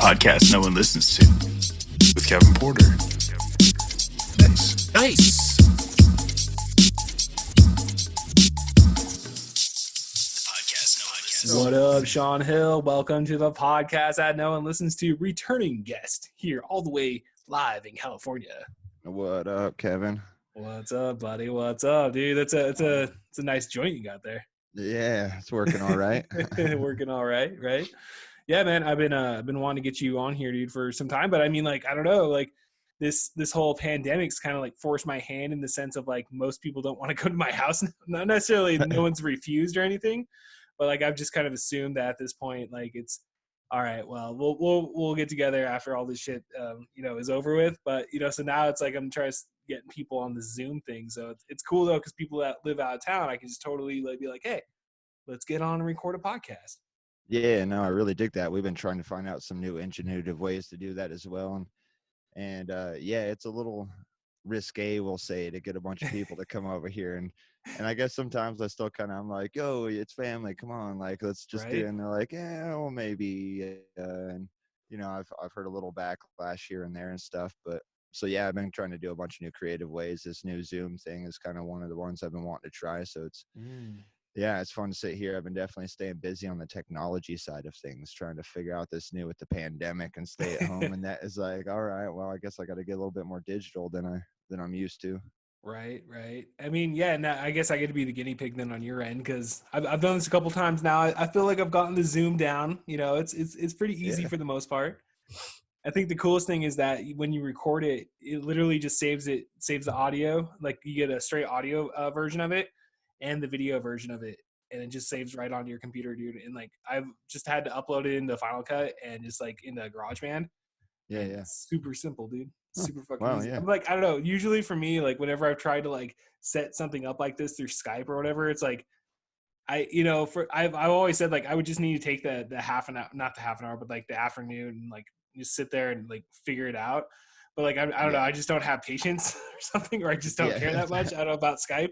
podcast no one listens to with Kevin Porter. Nice. What up, Shawn Hill? Welcome to the podcast that no one listens to. Returning guest here all the way live in California. What up, Kevin? What's up, buddy? What's up, dude? It's a nice joint you got there. Yeah, it's working all right. Working all right, right? Yeah, man. I've been wanting to get you on here, dude, for some time. But I mean, like, I don't know, like this whole pandemic's kind of like forced my hand in the sense of like most people don't want to go to my house. Not necessarily no one's refused or anything, but like I've just kind of assumed that at this point, like it's all right. Well, we'll get together after all this shit, is over with. But so now it's like I'm trying to get people on the Zoom thing. So it's cool though, because people that live out of town, I can just totally like be like, hey, let's get on and record a podcast. Yeah, no, I really dig that. We've been trying to find out some new ingenuitive ways to do that as well. And yeah, it's a little risque, we'll say, to get a bunch of people to come over here. And I guess sometimes I still I'm like, yo, it's family, come on, like let's just do it. And they're like, yeah, well, maybe. And I've heard a little backlash here and there and stuff, but so yeah, I've been trying to do a bunch of new creative ways. This new Zoom thing is kind of one of the ones I've been wanting to try. So it's yeah, it's fun to sit here. I've been definitely staying busy on the technology side of things, trying to figure out this new with the pandemic and stay at home. And that is like, all right, well, I guess I got to get a little bit more digital than I'm used to. Right. I mean, yeah, and I guess I get to be the guinea pig then on your end, because I've done this a couple times now. I feel like I've gotten the Zoom down. It's pretty easy for the most part. I think the coolest thing is that when you record it, it literally just saves the audio. Like you get a straight audio version of it and the video version of it, and it just saves right onto your computer, dude. And like I've just had to upload it into Final Cut and just like into GarageBand. Yeah. It's super simple, dude. Super fucking easy. Yeah. I'm like, I don't know. Usually for me, like whenever I've tried to like set something up like this through Skype or whatever, it's like I've always said like I would just need to take the half an hour, not the half an hour, but like the afternoon and like just sit there and like figure it out. But like I don't know, I just don't have patience or something, or I just don't care that much. I don't know about Skype.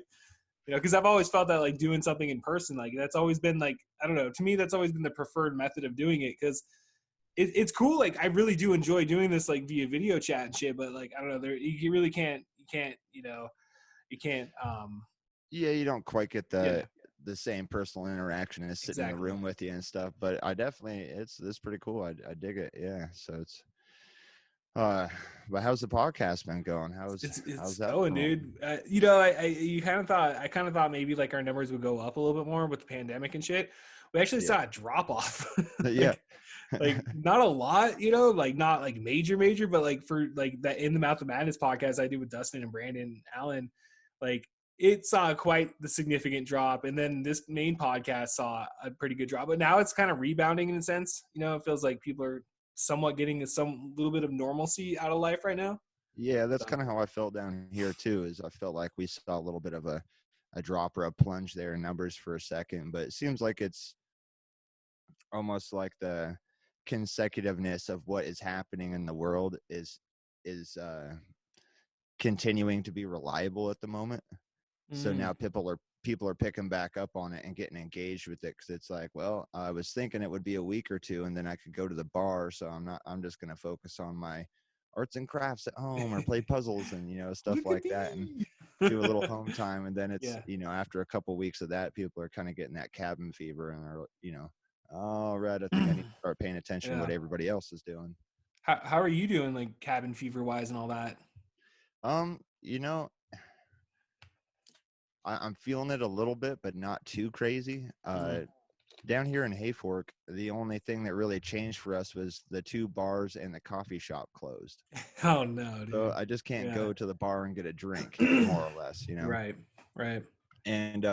Because I've always felt that like doing something in person, like that's always been like, I don't know, to me that's always been the preferred method of doing it, because it's cool. Like I really do enjoy doing this like via video chat and shit, but like I don't know, you really can't yeah, you don't quite get the same personal interaction as sitting in a room with you and stuff. But I definitely it's pretty cool. I dig it. Yeah. So it's but how's the podcast been going? How's that going, dude? I kind of thought maybe like our numbers would go up a little bit more with the pandemic and shit. We actually saw a drop off. like not a lot, like not like major, but like for like that In the Mouth of Madness podcast I do with Dustin and Brandon Allen, like it saw quite the significant drop, and then this main podcast saw a pretty good drop. But now it's kind of rebounding in a sense. It feels like people are somewhat getting some little bit of normalcy out of life right now. Yeah, that's kind of how I felt down here too. Is I felt like we saw a little bit of a drop or a plunge there in numbers for a second, but it seems like it's almost like the consecutiveness of what is happening in the world is continuing to be reliable at the moment. So now people are picking back up on it and getting engaged with it, because it's like, well, I was thinking it would be a week or two and then I could go to the bar, so I'm just going to focus on my arts and crafts at home or play puzzles and stuff like that and do a little home time. And then it's after a couple of weeks of that, people are kind of getting that cabin fever and are all right, I think I need to start paying attention to what everybody else is doing. How are you doing, like cabin fever wise and all that? I'm feeling it a little bit, but not too crazy. Down here in Hayfork, the only thing that really changed for us was the 2 bars and the coffee shop closed. Oh no, dude. So I just can't go to the bar and get a drink, more or less, Right. And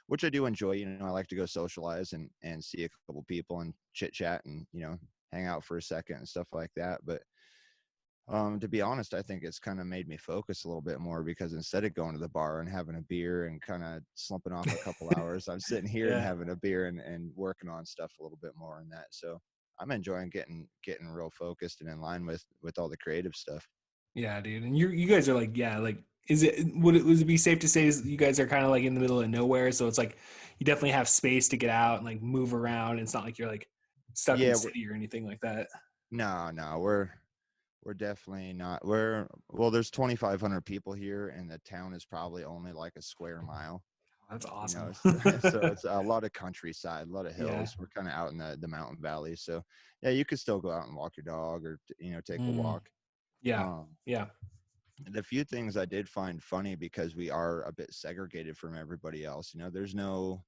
which I do enjoy. I like to go socialize and see a couple people and chit chat and hang out for a second and stuff like that. But to be honest, I think it's kind of made me focus a little bit more, because instead of going to the bar and having a beer and kind of slumping off a couple hours, I'm sitting here and having a beer and working on stuff a little bit more in that. So I'm enjoying getting real focused and in line with all the creative stuff. Yeah, dude. And you guys are like, would it be safe to say you guys are kind of like in the middle of nowhere? So it's like you definitely have space to get out and like move around. It's not like you're like stuck in the city or anything like that. No, we're definitely not. Well, there's 2,500 people here, and the town is probably only like a square mile. That's You know, awesome. so it's a lot of countryside, a lot of Yeah. hills. We're kind of out in the mountain valley, so yeah, you could still go out and walk your dog, or take a Mm, walk. yeah. Um, Yeah. the few things I did find funny, because we are a bit segregated from everybody else. Uh, there's no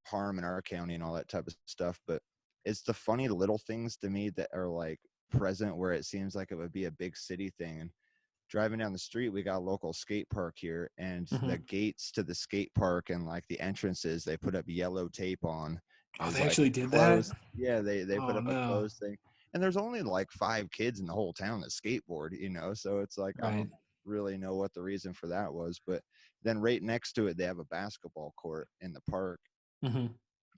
harm in our county and all that type of stuff, but it's the funny little things to me that are like present where it seems like it would be a big city thing. And driving down the street, we got a local skate park here, and Hmm. the gates to the skate park and like the entrances, they put up yellow tape on Oh, as they like actually did that? closed. Yeah, they put Oh up a no. closed thing, and there's only like 5 kids in the whole town that skateboard. So it's like I Right. don't really know what the reason for that was, but then right next to it, they have a basketball court in the park. Hmm.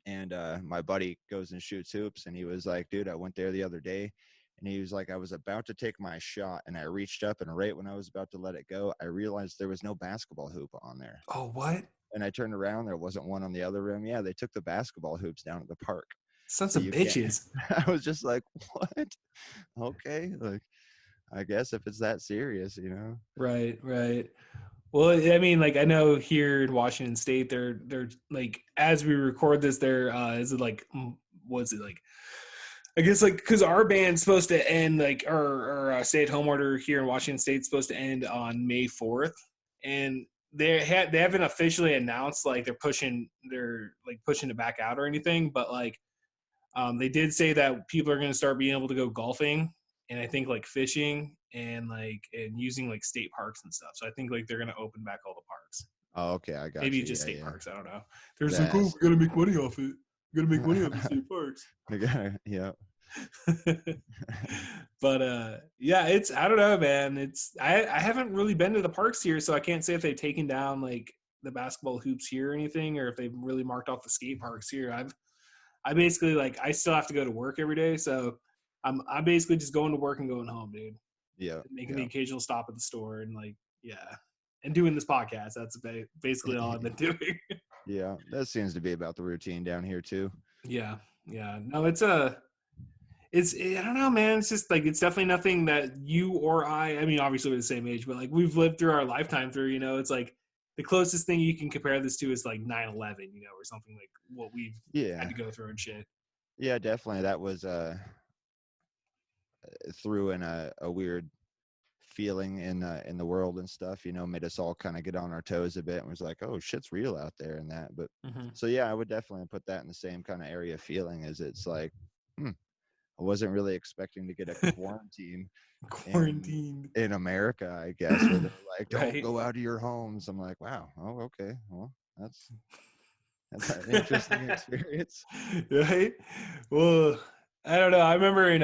And my buddy goes and shoots hoops, and he was like, dude, I went there the other day, and he was like, I was about to take my shot, and I reached up, and right when I was about to let it go, I realized there was no basketball hoop on there. Oh, what? And I turned around, there wasn't one on the other rim. Yeah, they took the basketball hoops down at the park, Sons so of you can't. bitches. I was just like, what? Okay, like, I guess if it's that serious. Right, right. Well, I mean, like I know here in Washington State, they're like as we record this, there is it like was it like I guess like because our band's supposed to end like our stay-at-home order here in Washington State is supposed to end on May 4th, and they haven't officially announced like they're like pushing it back out or anything, but like they did say that people are going to start being able to go golfing and I think like fishing and using like state parks and stuff. So I think like they're going to open back all the parks. Oh, okay, I got Maybe you. just Yeah, state yeah. parks. I don't know. They're just like, oh, That's we got to make money off it. We got to make money off the state parks. yeah. But yeah, it's I don't know, man. I haven't really been to the parks here, so I can't say if they've taken down like the basketball hoops here or anything, or if they've really marked off the skate parks here. I basically like I still have to go to work every day, so I'm basically just going to work and going home, dude. Yeah, Making the yeah. occasional stop at the store and like yeah, and doing this podcast. That's basically all I've been doing. Yeah, that seems to be about the routine down here too. Yeah, yeah. No, I don't know, man. It's just like it's definitely nothing that you or I mean, obviously we're the same age, but like we've lived through our lifetime through. It's like the closest thing you can compare this to is like 9/11, or something like what we've had Yeah, to go through and shit. yeah, definitely. That was threw in a weird feeling in the world and stuff. Made us all kind of get on our toes a bit, and was like, oh, shit's real out there and that. But Mm-hmm. so yeah, I would definitely put that in the same kind of area feeling, as it's like, I wasn't really expecting to get a quarantine in Quarantined. in America, I guess, where they're like, don't Right. go out of your homes. I'm like, wow, oh, okay, well, that's an interesting experience. Right. Well, I don't know. I remember in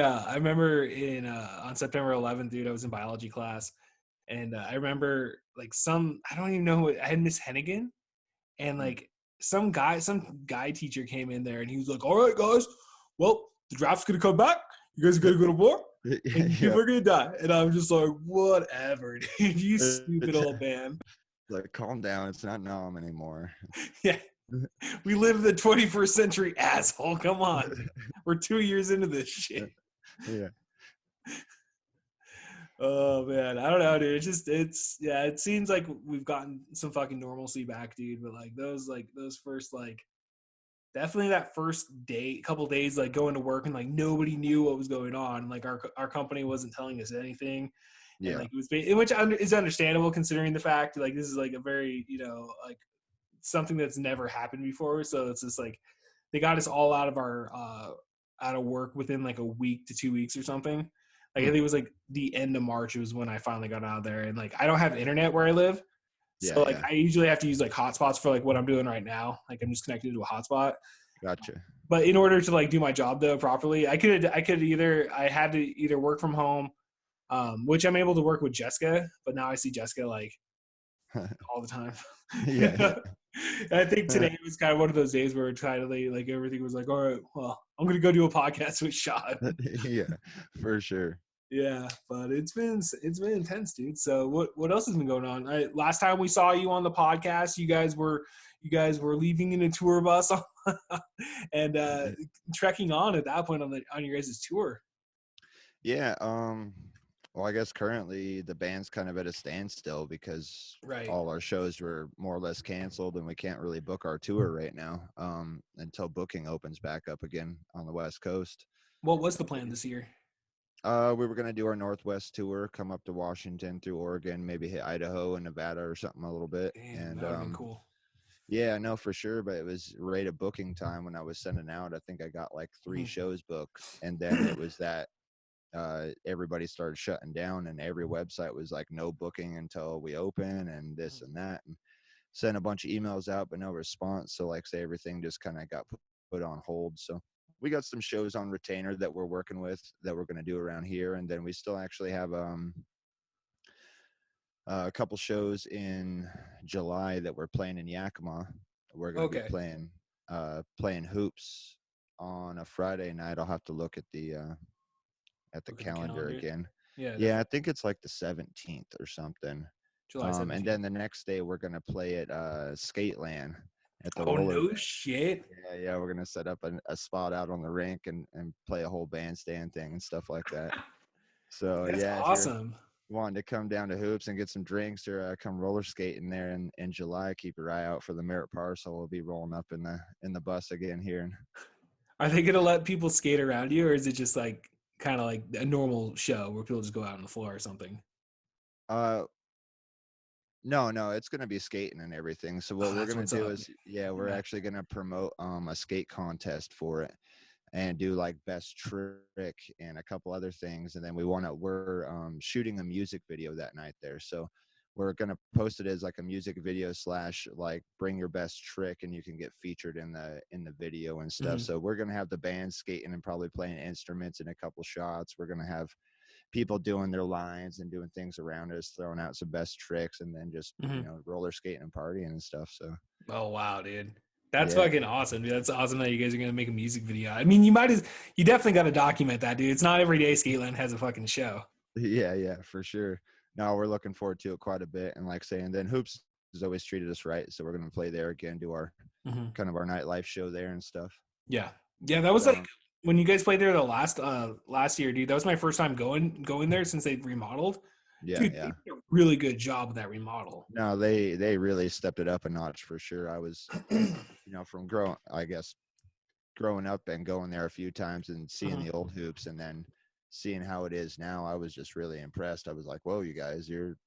on September 11th, dude, I was in biology class, and I remember like I don't even know I had Miss Hennigan, and Mm. like some guy teacher came in there, and he was like, "All right, guys, well, the draft's gonna come back. You guys are gonna go to war, and Yeah, people are gonna die." And I'm just like, "Whatever, dude. You stupid it's old man." like, calm down. It's not Nom anymore. Yeah. We live in the 21st century, asshole. Come on. We're 2 years into this shit. Yeah, Oh man, I don't know, dude. It seems like we've gotten some fucking normalcy back, dude. But like those first definitely that first day, couple days, like going to work and like nobody knew what was going on. Like our company wasn't telling us anything, and yeah. like it was is understandable considering the fact like this is like a very like something that's never happened before. So it's just like they got us all out of work within like a week to 2 weeks or something. Like I Hmm. think it was like the end of March. It was when I finally got out of there, and like I don't have internet where I live, Yeah, so like yeah. I usually have to use like hotspots for like what I'm doing right now. Like I'm just connected to a hotspot. Gotcha. But in order to like do my job though properly, I had to either work from home, which I'm able to work with Jessica, but now I see Jessica like all the time. Yeah, yeah. And I think today was kind of one of those days where finally like everything was like, all right, well, I'm gonna go do a podcast with Shawn. Yeah, for sure. Yeah, but it's been intense, dude. So what else has been going on? Last time we saw you on the podcast, you guys were leaving in a tour bus and trekking on at that point on your guys' tour. Yeah. Well, I guess currently the band's kind of at a standstill because Right. all our shows were more or less canceled, and we can't really book our tour right now until booking opens back up again on the West Coast. What was the plan this year? We were gonna do our Northwest tour, come up to Washington through Oregon, maybe hit Idaho and Nevada or something a little bit. Damn, And that would have been cool. yeah, no, for sure. But it was rate of booking time when I was sending out. I think I got like 3 Mhm. shows booked, and then it was that everybody started shutting down, and every website was like no booking until we open, and this and that, and sent a bunch of emails out, but no response. So like say everything just kind of got put on hold. So we got some shows on retainer that we're working with that we're going to do around here, and then we still actually have a couple shows in July that we're playing in Yakima. We're going to be Okay. playing hoops on a Friday night. I'll have to look at the Look at the calendar calendar. again. Yeah, Yeah, I definitely. think it's like the 17th or something. July And 17th. then the next day we're gonna play at Skateland at the Oh roller. no shit. Yeah, we're gonna set up a spot out on the rink and play a whole bandstand thing and stuff like that. So That's yeah, if you're awesome. wanting to come down to hoops and get some drinks or come roller skating there in July, keep your eye out for the Merritt Parcel. We'll be rolling up in the bus again here. Are they gonna let people skate around you, or is it just like kind of like a normal show where people just go out on the floor or something? Uh, no, it's gonna be skating and everything. So what Oh, we're that's gonna what's do up. is, yeah, we're Yeah. actually gonna promote a skate contest for it and do like best trick and a couple other things. And then we're shooting a music video that night there. So we're gonna post it as like a music video slash like bring your best trick, and you can get featured in the video and stuff. Mhm. So we're gonna have the band skating and probably playing instruments in a couple shots. We're gonna have people doing their lines and doing things around us, throwing out some best tricks, and then just Mhm. roller skating and partying and stuff. So Oh wow, dude. That's yeah, fucking awesome, dude. That's awesome that you guys are gonna make a music video. I mean, you definitely got to document that, dude. It's not every day Skateland has a fucking show. yeah, for sure. No, we're looking forward to it quite a bit, and like saying, then hoops has always treated us right, so we're gonna play there again, do our Mhm. kind of our nightlife show there and stuff. Yeah, yeah. That But was like when you guys played there the last year, dude. That was my first time going there since they remodeled. yeah, Dude, they yeah. did a really good job with that remodel. No, they really stepped it up a notch for sure. I was, from growing up and going there a few times and seeing Mhm. the old hoops and then seeing how it is now, I was just really impressed. I was like, whoa, you guys, you're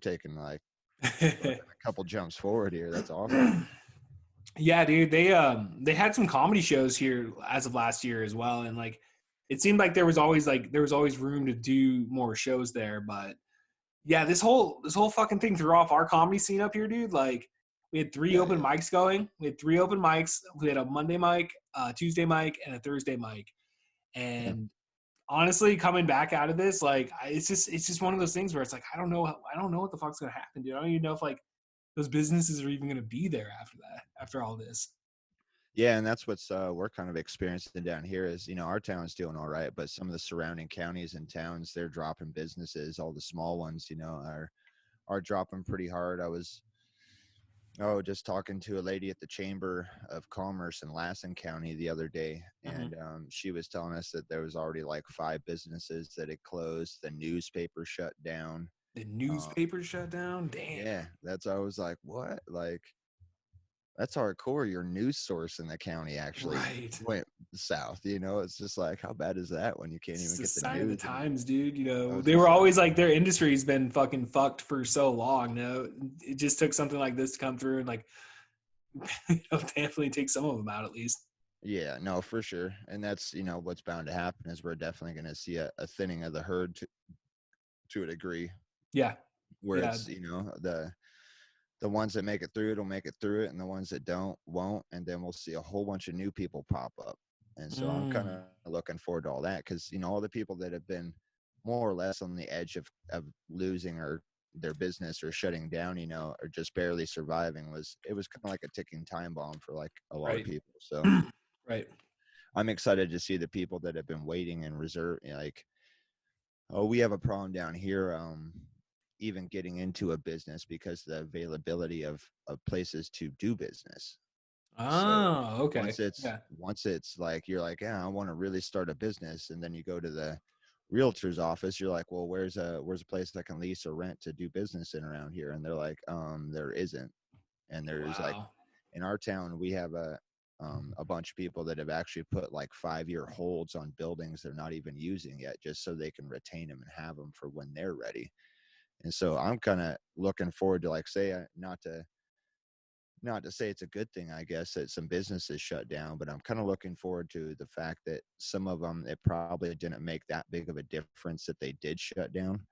taking like a couple jumps forward here. That's awesome. Yeah, dude. They had some comedy shows here as of last year as well, and like it seemed like there was always room to do more shows there. But yeah, this whole fucking thing threw off our comedy scene up here, dude. Like we had three Yeah, open yeah, mics going. We had three open mics. We had a Monday mic, a Tuesday mic, and a Thursday mic. yeah. And honestly, coming back out of this, like it's just one of those things where it's like I don't know what the fuck's gonna happen, dude. I don't even know if like those businesses are even gonna be there after that, after all this. Yeah, and that's what's we're kind of experiencing down here is, our town's doing all right, but some of the surrounding counties and towns, they're dropping businesses. All the small ones, are dropping pretty hard. I was just talking to a lady at the Chamber of Commerce in Lassen County the other day, Mhm. and she was telling us that there was already like 5 businesses that had closed. The newspaper shut down. The Um, newspaper shut down. Damn. yeah, I was like, what? Like, that's hardcore. Your news source in the county actually Right. went south. It's just like, how bad is that when you can't It's even a get the sign of the news? And times, dude. I was They were just like, always like their industry's been fucking fucked for so long. It just took something like this to come through and like definitely take some of them out at least. yeah, no, for sure. And that's, what's bound to happen is we're definitely going to see a thinning of the herd to a degree Yeah. where Yeah. it's, the ones that make it through it'll make it through it, and the ones that don't won't, and then we'll see a whole bunch of new people pop up. And so I'm kind Mm, of looking forward to all that, because all the people that have been more or less on the edge of losing or their business or shutting down, or just barely surviving, it was kind of like a ticking time bomb for like a lot of right. people. So Right. I'm excited to see the people that have been waiting and reserve, like, oh, we have a problem down here, even getting into a business because the availability of places to do business. So Oh, okay. Yeah. once it's like you're like, yeah, I want to really start a business, and then you go to the realtor's office, you're like, well, where's a place that I can lease or rent to do business in around here? And they're like, there isn't. And there's like Wow. in our town we have a bunch of people that have actually put like 5-year holds on buildings they're not even using yet, just so they can retain them and have them for when they're ready. And so I'm kind of looking forward to, like, say, not to say it's a good thing, I guess, that some businesses shut down, but I'm kind of looking forward to the fact that some of them, it probably didn't make that big of a difference that they did shut down.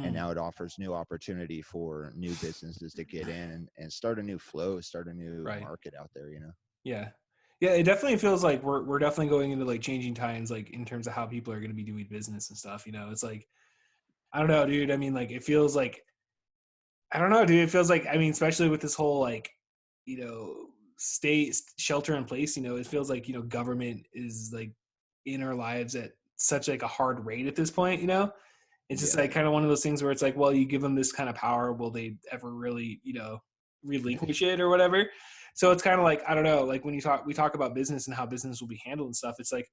And Mm, now it offers new opportunity for new businesses to get in and start a new flow, start a new right. market out there, you know? Yeah. Yeah, it definitely feels like we're definitely going into like changing times, like in terms of how people are going to be doing business and stuff. It's like I don't know, dude. I mean, like it feels like I don't know, dude. It feels like I mean, especially with this whole like you know state shelter in place. It feels like government is like in our lives at such like a hard rate at this point. It's just Yeah, like yeah. kind of one of those things where it's like, well, you give them this kind of power, will they ever really, relinquish it or whatever? So it's kind of like I don't know, like when we talk about business and how business will be handled and stuff. It's like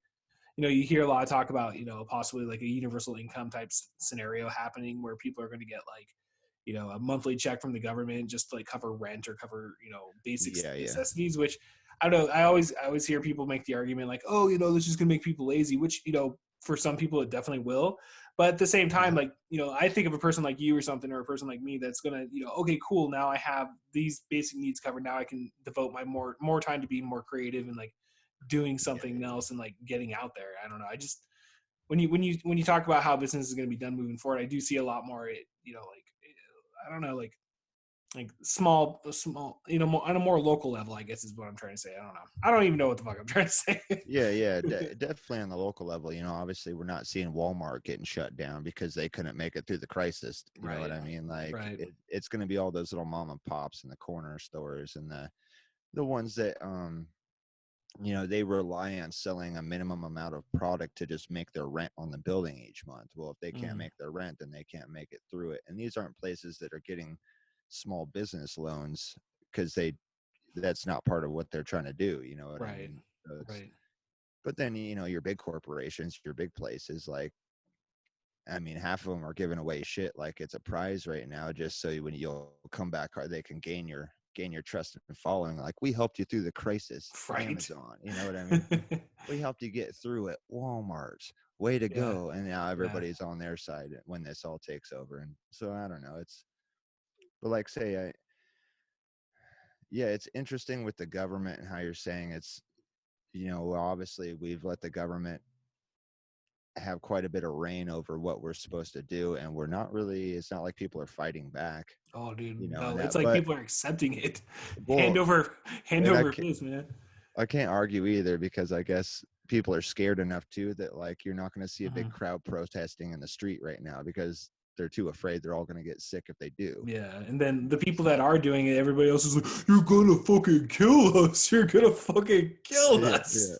you hear a lot of talk about possibly like a universal income type scenario happening where people are going to get like a monthly check from the government just to like cover rent or cover basic Yeah, yeah. necessities, which I don't know. I always hear people make the argument like, oh, this is going to make people lazy, which for some people it definitely will. But at the same time, like I think of a person like you or something, or a person like me that's gonna okay, cool, now I have these basic needs covered, now I can devote my more time to being more creative and like doing Yeah, something yeah. else and like getting out there. I don't know. I just when you talk about how business is going to be done moving forward, I do see a lot more. Like I don't know, like small, more, on a more local level, I guess is what I'm trying to say. I don't know. I don't even know what the fuck I'm trying to say. Yeah, yeah, definitely on the local level. Obviously, we're not seeing Walmart getting shut down because they couldn't make it through the crisis. You know what Right. I mean? Like, Right. it's going to be all those little mom and pops and the corner stores and the ones that they rely on selling a minimum amount of product to just make their rent on the building each month. Well, if they can't Mm, make their rent, then they can't make it through it. And these aren't places that are getting small business loans because that's not part of what they're trying to do. You know what I right. mean? So it's, Right. but then your big corporations, your big places, like, I mean, half of them are giving away shit like it's a prize right now, just so when you'll come back, they can gain your trust and following. Like, we helped you through the crisis, Right. Amazon. You know what I mean? We helped you get through it, Walmart. Way to Yeah. go! And now Yeah. everybody's on their side when this all takes over. And so I don't know. But like say, yeah, it's interesting with the government and how you're saying it's. Well, obviously we've let the government have quite a bit of reign over what we're supposed to do, and we're not really. It's not like people are fighting back, Oh, dude, and no. It's that. like But people are accepting it, hand well, over hand and over fist, man. I can't argue either, because I guess people are scared enough too that, like, you're not going to see a big Hmm. crowd protesting in the street right now because they're too afraid they're all going to get sick if they do. Yeah, and then the people that are doing it, everybody else is like, "You're gonna fucking kill us! You're gonna fucking kill Yeah, yeah. us!"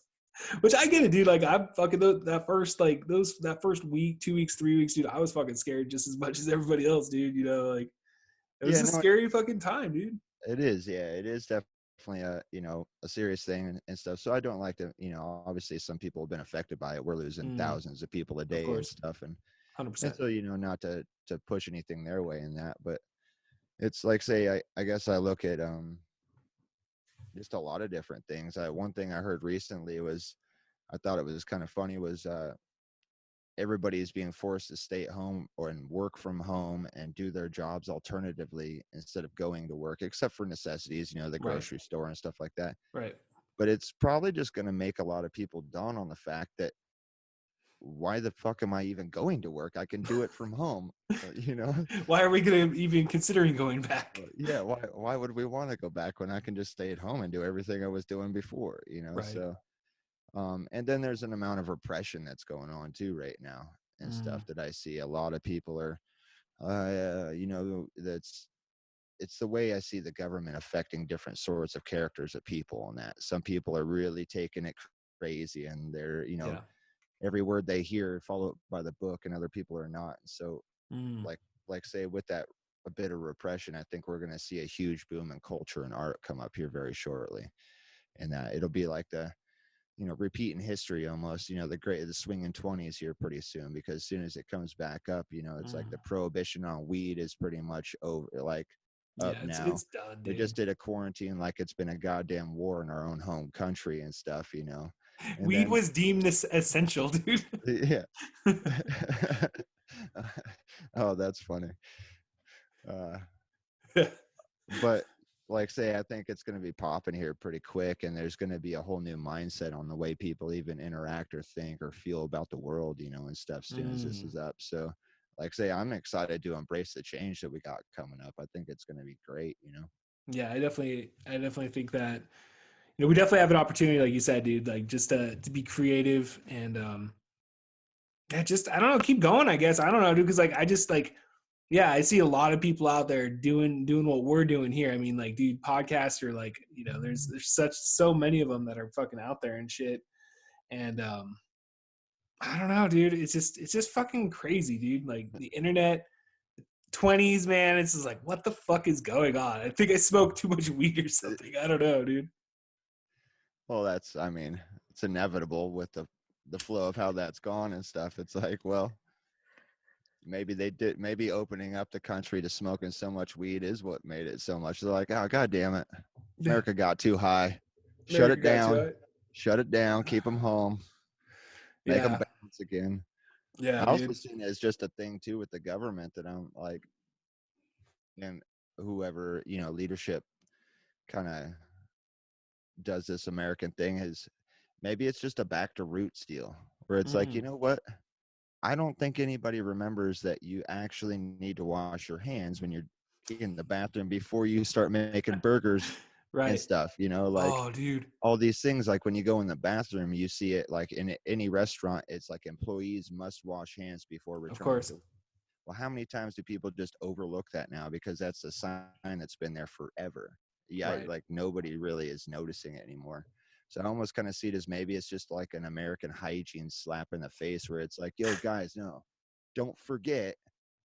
Which I get it, dude. Like I'm fucking that first like that first week, 2 weeks, 3 weeks, dude. I was fucking scared just as much as everybody else, dude. Like it was Yeah, a no, scary fucking time, dude. it is. Yeah, it is definitely a serious thing and stuff. So I don't like to, obviously some people have been affected by it. We're losing Mm, thousands of people a of day and course, stuff. hundred And percent. so, not to push anything their way in that, but it's like, say, I guess I look at just a lot of different things. One thing I heard recently was, I thought it was kind of funny, was everybody is being forced to stay at home and work from home and do their jobs alternatively instead of going to work, except for necessities, the Right, grocery store and stuff like that. right. But it's probably just going to make a lot of people dawn on the fact that, why the fuck am I even going to work? I can do it from home, you know? Why are we gonna even considering going back? Yeah, why would we want to go back when I can just stay at home and do everything I was doing before, Right. So and then there's an amount of repression that's going on too right now and Mm, stuff that I see. A lot of people are that's it's the way I see the government affecting different sorts of characters of people, and that some people are really taking it crazy, and they're, yeah. every word they hear follow it by the book, and other people are not. So Mm, like say with that, a bit of repression, I think we're going to see a huge boom in culture and art come up here very shortly. and that it'll be like the, repeating history almost, the swinging 20s here pretty soon, because as soon as it comes back up, it's like the prohibition on weed is pretty much over, like up Yeah, now. it's done, We dude. just did a quarantine like it's been a goddamn war in our own home country and stuff, and Weed then was deemed this essential, dude. yeah. Oh, that's funny. uh but like say, I think it's going to be popping here pretty quick, and there's going to be a whole new mindset on the way people even interact or think or feel about the world, and stuff, as soon as this is up. So like say, I'm excited to embrace the change that we got coming up. I think it's going to be great. Yeah, I definitely think that we definitely have an opportunity, like you said, dude, like just to be creative and yeah, just I don't know, keep going, I guess. I don't know, dude, because like I just like yeah, I see a lot of people out there doing what we're doing here. I mean, like, dude, podcasts are like, there's so many of them that are fucking out there and shit. And I don't know, dude. It's just fucking crazy, dude. Like the internet, 20s, man. It's just like, what the fuck is going on? I think I smoked too much weed or something. I don't know, dude. Well, I mean, it's inevitable with the flow of how that's gone and stuff. It's like, well, maybe opening up the country to smoking so much weed is what made it so much. They're like, oh, god damn it, America got too high, shut America it got to down, it. keep them home, make them Yeah, balance again. yeah, I also dude. seen it as just a thing too with the government, that I'm like, and whoever, leadership kind of does this American thing, is maybe it's just a back to roots deal, where it's like, you Mm, know what, I don't think anybody remembers that you actually need to wash your hands when you're in the bathroom before you start making burgers and right. stuff, like Oh, dude. all these things. Like when you go in the bathroom, you see it like in any restaurant, it's like employees must wash hands before Of returning course. to. Well, how many times do people just overlook that now, because that's a sign that's been there forever? Yeah, Right. like nobody really is noticing it anymore. So I almost kind of see it as maybe it's just like an American hygiene slap in the face, where it's like, yo, guys, no, don't forget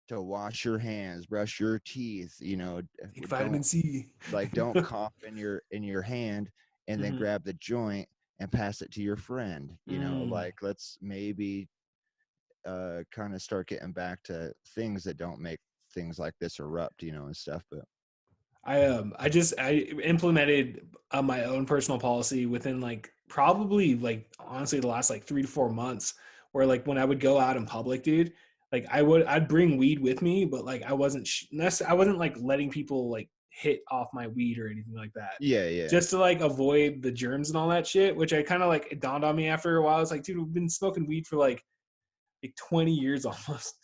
to wash your hands, brush your teeth, Take don't vitamin C. don't cough in your hand and then Hmm. grab the joint and pass it to your friend. Mm. Like let's maybe kind of start getting back to things that don't make things like this erupt, and stuff. But I implemented my own personal policy within like probably like honestly the last like 3 to 4 months, where like when I would go out in public, dude, like I'd bring weed with me, but like I wasn't like letting people like hit off my weed or anything like that, yeah, yeah, just to like avoid the germs and all that shit. Which I kind of like, it dawned on me after a while. I was like, dude, we've been smoking weed for like 20 years almost.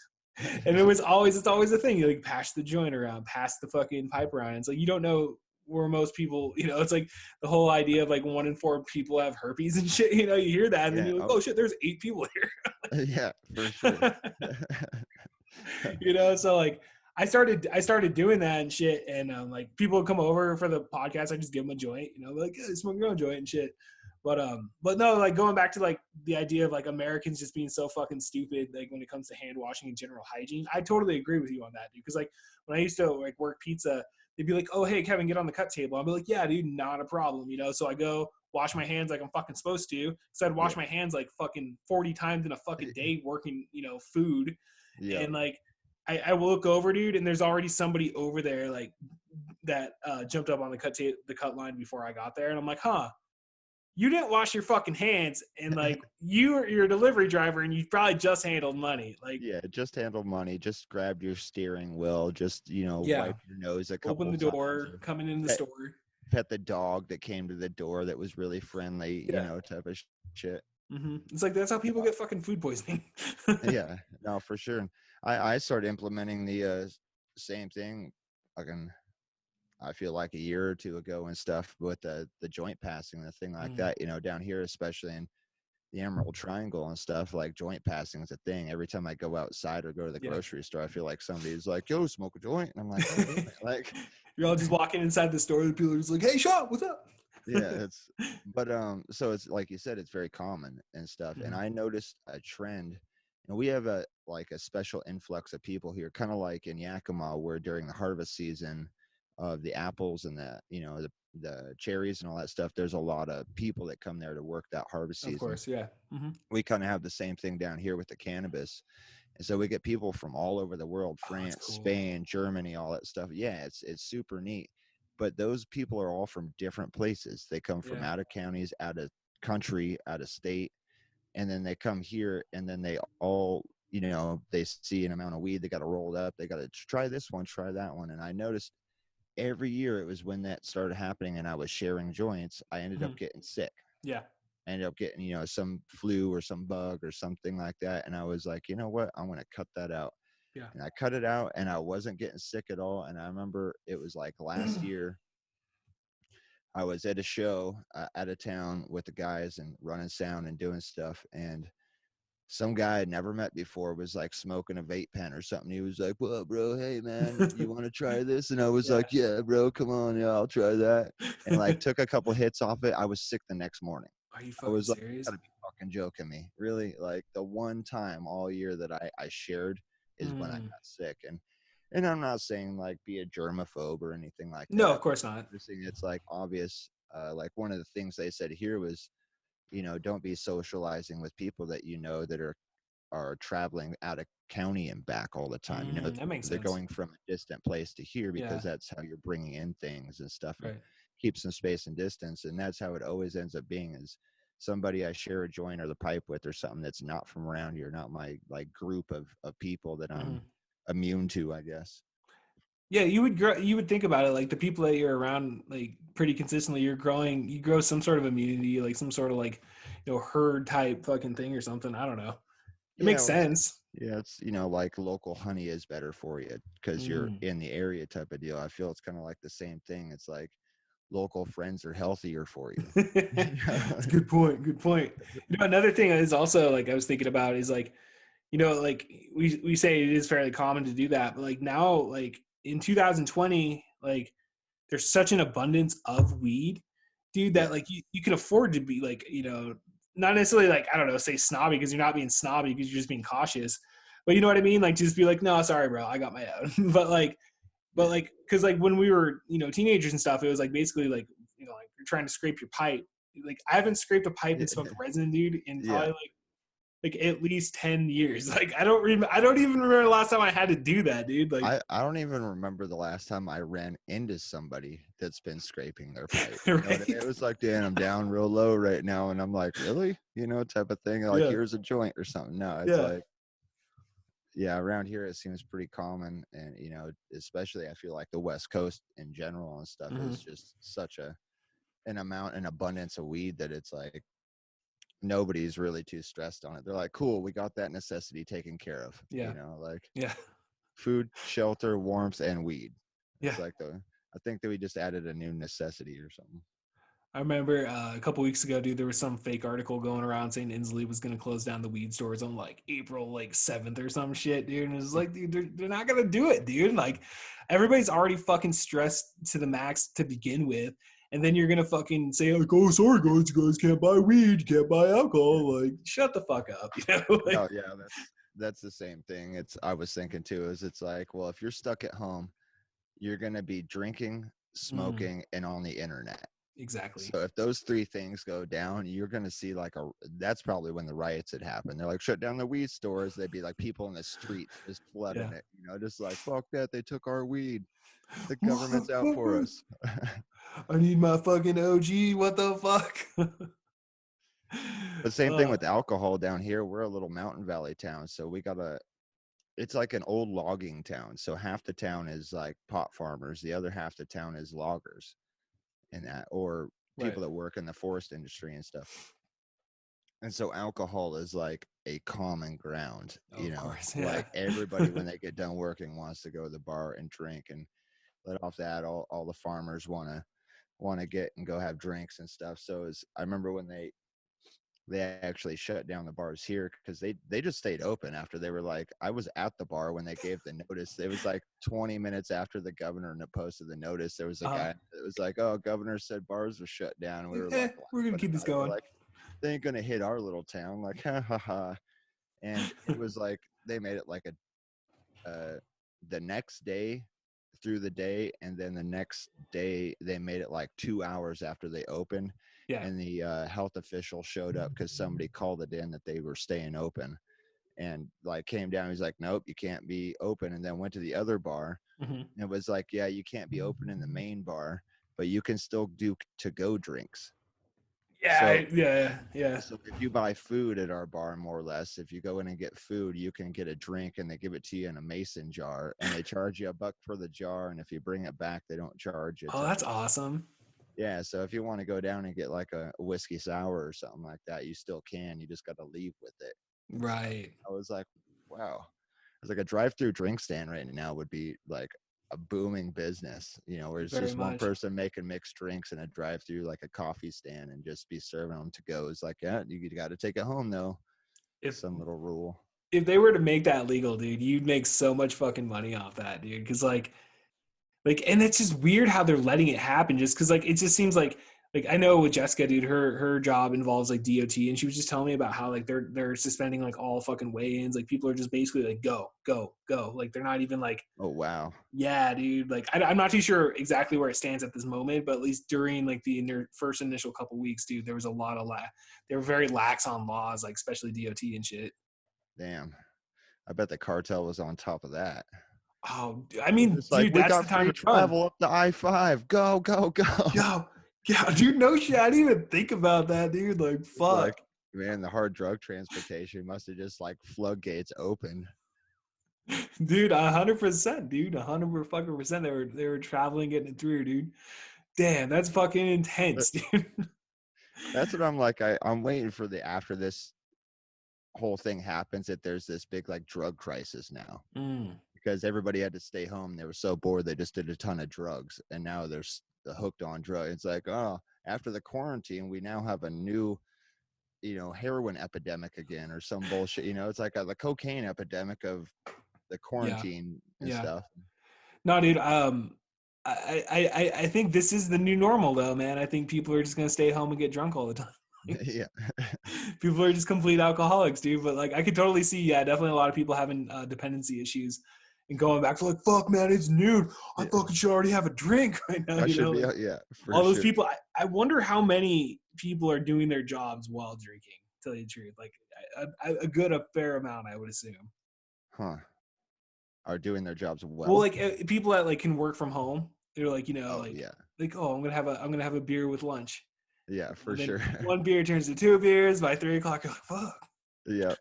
And it's always a thing. You like pass the joint around, pass the fucking pipe around. It's like you don't know where most people, it's like the whole idea of like 1 in 4 people have herpes and shit. You hear that, and then yeah, you're like, oh, oh shit, there's 8 people yeah, for sure. here. So like I started doing that and shit, and like people would come over for the podcast. I just give them a joint, like, yeah, smoke your own joint and shit. But no, like going back to like the idea of like Americans just being so fucking stupid, like when it comes to hand washing and general hygiene. I totally agree with you on that, dude. Because like when I used to like work pizza, they'd be like, "Oh, hey, Kevin, get on the cut table." I'd be like, "Yeah, dude, not a problem." So I go wash my hands like I'm fucking supposed to. So I'd wash Yeah, my hands like fucking 40 times in a fucking day working, food, yeah, and like I will look over, dude, and there's already somebody over there like that jumped up on the cut line before I got there, and I'm like, huh, you didn't wash your fucking hands, and like you're a delivery driver, and you probably just handled money, like yeah. Just handle money. Just grab your steering wheel. Just yeah, wipe your nose a open couple the times, door, or coming in the pet store. pet the dog that came to the door that was really friendly. Yeah, Type of shit. it's like that's how people get fucking food poisoning. Yeah, no, for sure. And I started implementing the same thing. Fucking, I feel like a year or two ago and stuff, with the joint passing, the thing like Mm, that. Down here, especially in the Emerald Triangle and stuff, like joint passing is a thing. Every time I go outside or go to the yeah. grocery store, I feel like somebody's like, "Yo, smoke a joint," and I'm like, "God damn it!" Like, You're all just walking inside the store, and people are just like, "Hey, Shawn, what's up?" yeah, but so it's like you said, it's very common and stuff. And Mhm. I noticed a trend, and we have a special influx of people here, kind of like in Yakima, where during the harvest season of the apples and the the cherries and all that stuff, there's a lot of people that come there to work that harvest Of season. course, yeah. We kind of have the same thing down here with the cannabis. And so we get people from all over the world, Oh, that's France, cool. Spain, Germany, all that stuff. Yeah, it's super neat. But those people are all from different places. They come from Yeah. out of counties, out of country, out of state, and then they come here, and then they all, they see an amount of weed, they got to roll it up, they got to try this one, try that one. And I noticed every year it was when that started happening and I was sharing joints, I ended up getting sick. Yeah. I ended up getting, some flu or some bug or something like that. And I was like, you know what? I'm going to cut that out. Yeah. And I cut it out and I wasn't getting sick at all. And I remember it was like last year, I was at a show out of town with the guys and running sound and doing stuff. And some guy I'd never met before was like smoking a vape pen or something. He was like, "Well, bro, hey man, you want to try this?" And I was Yeah. like, "Yeah, bro, come on, yeah, I'll try that." And like took a couple hits off it. I was sick the next morning. Are you I fucking was like, serious? "You gotta be fucking joking me, really?" Like the one time all year that I shared is when I got sick. And I'm not saying like be a germaphobe or anything like No, that. of course not. I'm just saying it's like obvious. Like one of the things they said here was, don't be socializing with people that that are traveling out of county and back all the time. That makes They're sense. going from a distant place to here because Yeah. that's how you're bringing in things and stuff, and Right. keep some space and distance. And that's how it always ends up being, is somebody I share a joint or the pipe with or something that's not from around here, not my like group of people that I'm immune to, I guess. Yeah, you would think about it, like the people that you're around like pretty consistently, you grow some sort of immunity, like some sort of like, herd type fucking thing or something. I don't know. It Yeah, makes well, sense. yeah, it's like local honey is better for you because you're Mm. in the area type of deal. I feel it's kind of like the same thing. It's like local friends are healthier for you. It's a good point. Good point. Another thing is also like I was thinking about is like, like we say it is fairly common to do that, but like now, like in 2020, like there's such an abundance of weed, dude, Yeah, that like you can afford to be like, not necessarily like, I don't know, say snobby because you're not being snobby because you're just being cautious. But you know what I mean? Like just be like, no, sorry, bro, I got my own. But yeah, like, cause like when we were, teenagers and stuff, it was like basically like, like you're trying to scrape your pipe. Like I haven't scraped a pipe yeah, and smoked resin, dude, in yeah. probably like at least 10 years. Like I don't even remember the last time I had to do that, dude. Like I don't even remember the last time I ran into somebody that's been scraping their pipe. You know what I mean? right. It was like, Dan, I'm down real low right now, and I'm like, really? Type of thing. Like, Yeah. here's a joint or something. No, it's Yeah. like, yeah, around here it seems pretty common, and especially I feel like the West Coast in general and stuff is just such an amount and abundance of weed that it's like nobody's really too stressed on it. They're like, cool, we got that necessity taken care of. Yeah. Like Yeah. food, shelter, warmth, and weed. Yeah. It's like I think that we just added a new necessity or something. I remember a couple weeks ago, dude, there was some fake article going around saying Inslee was going to close down the weed stores on like April like 7th or some shit, dude. And it was like, dude, they're not going to do it, dude. Like everybody's already fucking stressed to the max to begin with. And then you're going to fucking say like, oh, sorry guys, you guys can't buy weed, you can't buy alcohol. Like shut the fuck up, like, No, yeah, that's the same thing. I was thinking too, is it's like, well, if you're stuck at home, you're gonna be drinking, smoking, and on the internet. exactly. So if those three things go down, you're going to see like that's probably when the riots had happened. They're like, shut down the weed stores. They'd be like people in the streets just flooding Yeah. it, just like, fuck that. They took our weed. The government's out for us. I need my fucking OG. What the fuck? But same thing with alcohol down here. We're a little mountain valley town. So it's like an old logging town. So half the town is like pot farmers. The other half the town is loggers and that, or right. people that work in the forest industry and stuff. And so alcohol is like a common ground, Of course. Yeah. like everybody when they get done working wants to go to the bar and drink, and let off that all the farmers want to get and go have drinks and stuff. So I remember when they actually shut down the bars here because they just stayed open after they were like, I was at the bar when they gave the notice. It was like 20 minutes after the governor posted the notice. There was a guy that was like, oh, governor said bars are shut down. And we were like, we're gonna keep this going. Like, they ain't gonna hit our little town. Like, ha ha ha. And it was like they made it like the next day through the day, and then the next day they made it like 2 hours after they opened, Yeah. and the health official showed up because somebody called it in that they were staying open, and like came down. He's like, nope, you can't be open, and then went to the other bar, Hmm. and it was like, yeah, you can't be open in the main bar, but you can still do to go drinks. Yeah, So yeah. so if you buy food at our bar, more or less, if you go in and get food, you can get a drink, and they give it to you in a mason jar, and they charge you $1 for the jar, and if you bring it back, they don't charge you Oh, till. that's awesome. Yeah, so if you want to go down and get like a whiskey sour or something like that, you still can. You just got to leave with it. So Right. I was like, wow. I was like, a drive-through drink stand right now would be like a booming business, where it's Very just one much. person making mixed drinks in a drive-through, like a coffee stand, and just be serving them to go. It's like, yeah, you got to take it home though. If Some little rule. if they were to make that legal, dude, you'd make so much fucking money off that, dude. Because and it's just weird how they're letting it happen. Just because it just seems like I know with Jessica, dude, her job involves like DOT, and she was just telling me about how like they're suspending like all fucking weigh-ins. Like people are just basically like go go go. Like they're not even like Oh wow. yeah, dude. Like I'm not too sure exactly where it stands at this moment, but at least during like the first initial couple weeks, dude, there was a lot of they were very lax on laws, like especially DOT and shit. Damn. I bet the cartel was on top of that. Oh, I mean, It's like, dude, we that's the got time free to run. travel up the I-5. Go, go, go. Yo, yeah, dude, no shit. I didn't even think about that, dude. Like, It's fuck. like, man, the hard drug transportation must have just like floodgates opened. Dude, 100%, dude. 100% they were traveling, getting it through, dude. Damn, that's fucking But intense, dude. that's what I'm like. I'm waiting for the after this whole thing happens that there's this big like drug crisis now Mm, because everybody had to stay home. They were so bored they just did a ton of drugs, and now they're hooked on drugs. It's like, oh, after the quarantine, we now have a new heroin epidemic again or some bullshit. It's like the cocaine epidemic of the yeah, quarantine and yeah. stuff. No, dude. I think this is the new normal, though, man. I think people are just gonna stay home and get drunk all the time. Yeah. People are just complete alcoholics, dude. But I could totally see, yeah, definitely a lot of people having dependency issues and going back to like, fuck, man, it's noon. I Yeah. fucking should already have a drink right now. I should be, yeah, for All those sure. people. I wonder how many people are doing their jobs while drinking. To tell you the truth, like a fair amount, I would assume. Huh. Are doing their jobs Well, well. like people that like can work from home, they're like, Oh yeah. like, oh, I'm gonna have a beer with lunch. Yeah, for And then sure. one beer turns to 2 beers by 3 o'clock. You're like, fuck. Yep,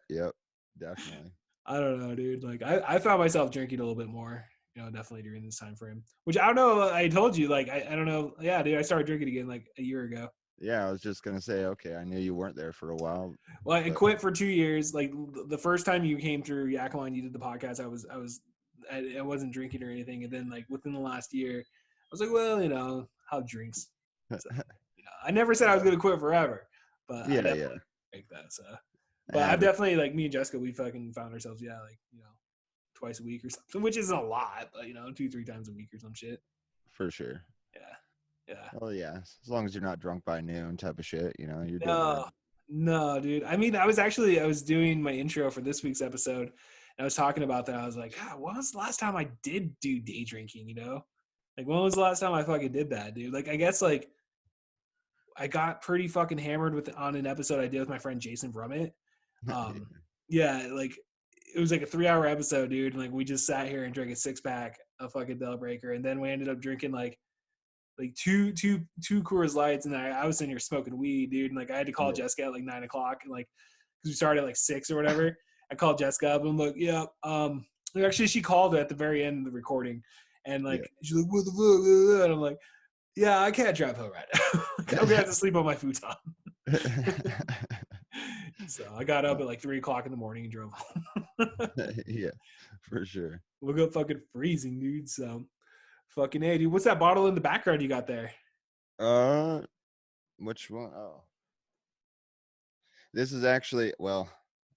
definitely. I don't know, dude. Like I found myself drinking a little bit more, definitely during this time frame. Which I don't know. I told you, like, I don't know. Yeah, dude, I started drinking again like a year ago. Yeah, I was just gonna say, okay, I knew you weren't there for a while, Well, I but quit for 2 years. Like the first time you came through Yakima and you did the podcast, I wasn't drinking or anything. And then like within the last year, I was like, well, how drinks. So, I never said I was gonna quit forever, but I yeah, definitely like that. So, but yeah, I've but definitely like me and Jessica, we fucking found ourselves, yeah, like twice a week or something, which isn't a lot, but 2-3 times a week or some shit. for sure. Yeah, yeah. Well, yeah, as long as you're not drunk by noon, type of shit, you're doing good. No, no, dude. I mean, I was doing my intro for this week's episode, and I was talking about that. I was like, God, when was the last time I did do day drinking? Like when was the last time I fucking did that, dude? Like I guess like I got pretty fucking hammered on an episode I did with my friend Jason Brummett. Yeah, like it was like a 3-hour episode, dude. And, like we just sat here and drank a 6-pack of fucking Bell Breaker, and then we ended up drinking like two Coors Lights, and I was sitting here smoking weed, dude. And like I had to call Yeah. Jessica at like 9 o'clock, and like because we started at like 6 or whatever. I called Jessica up and I'm like, yeah, actually she called at the very end of the recording, and Yeah. like she's like, what the fuck? And I'm like, yeah, I can't drive home right now. I'm gonna have to sleep on my futon. So I got up at like 3 o'clock in the morning and drove home. Yeah, for sure. Woke up fucking freezing, dude. So fucking hey, dude. What's that bottle in the background you got there? Which one? Oh, this is actually, well,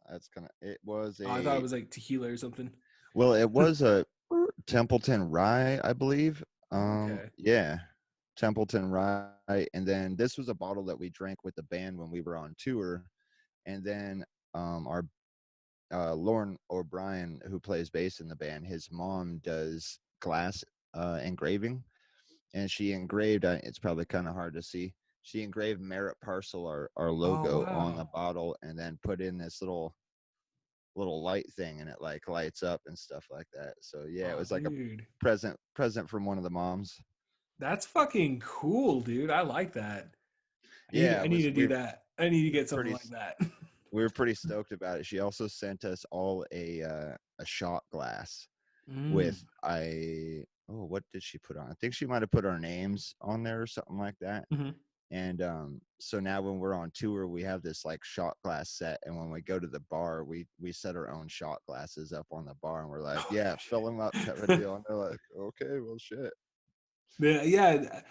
it was Oh, I thought it was like tequila or something. it was a Templeton Rye, I believe. Okay. Yeah, Templeton Rye. And then this was a bottle that we drank with the band when we were on tour. And then our Lauren O'Brien, who plays bass in the band, his mom does glass engraving, and she engraved. It's probably kind of hard to see. She engraved Merit Parcel, our Oh logo, on the wow. bottle, and then put in this little light thing, and it like lights up and stuff like that. So yeah, it Oh was like a dude. present from one of the moms. That's fucking cool, dude. I like that. Yeah, I it need was to do that. I need to we were get something pretty like that. we were pretty stoked about it. She also sent us all a shot glass Mm. with what did she put on? I think she might have put our names on there or something like that. Hmm. And so now when we're on tour, we have this like shot glass set, and when we go to the bar, we set our own shot glasses up on the bar, and we're like, Oh yeah, fill them up type of shit. deal. And they're like, okay, well, shit. Yeah, yeah.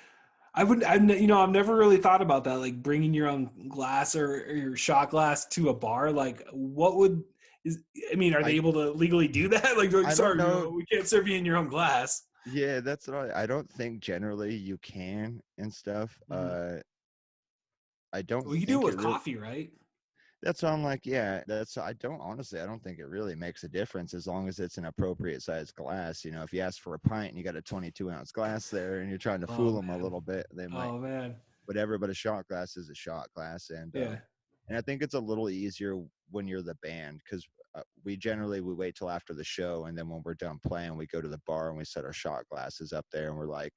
I would, I've never really thought about that, like bringing your own glass or your shot glass to a bar. Like, what would I mean, are they I able to legally do that? Like, I don't sorry, know. we can't serve you in your own glass. Yeah, that's what I don't think generally you can and stuff. Mhm. I don't Well, you do it think it with really. coffee, right? That's why I'm like, yeah, I don't honestly, I don't think it really makes a difference as long as it's an appropriate size glass. You know, if you ask for a pint and you got a 22-ounce glass there and you're trying to Oh fool them a man. little bit, they might, Oh man. whatever. But a shot glass is a shot glass. Yeah. And I think it's a little easier when you're the band because we wait till after the show, and then when we're done playing, we go to the bar and we set our shot glasses up there, and we're like,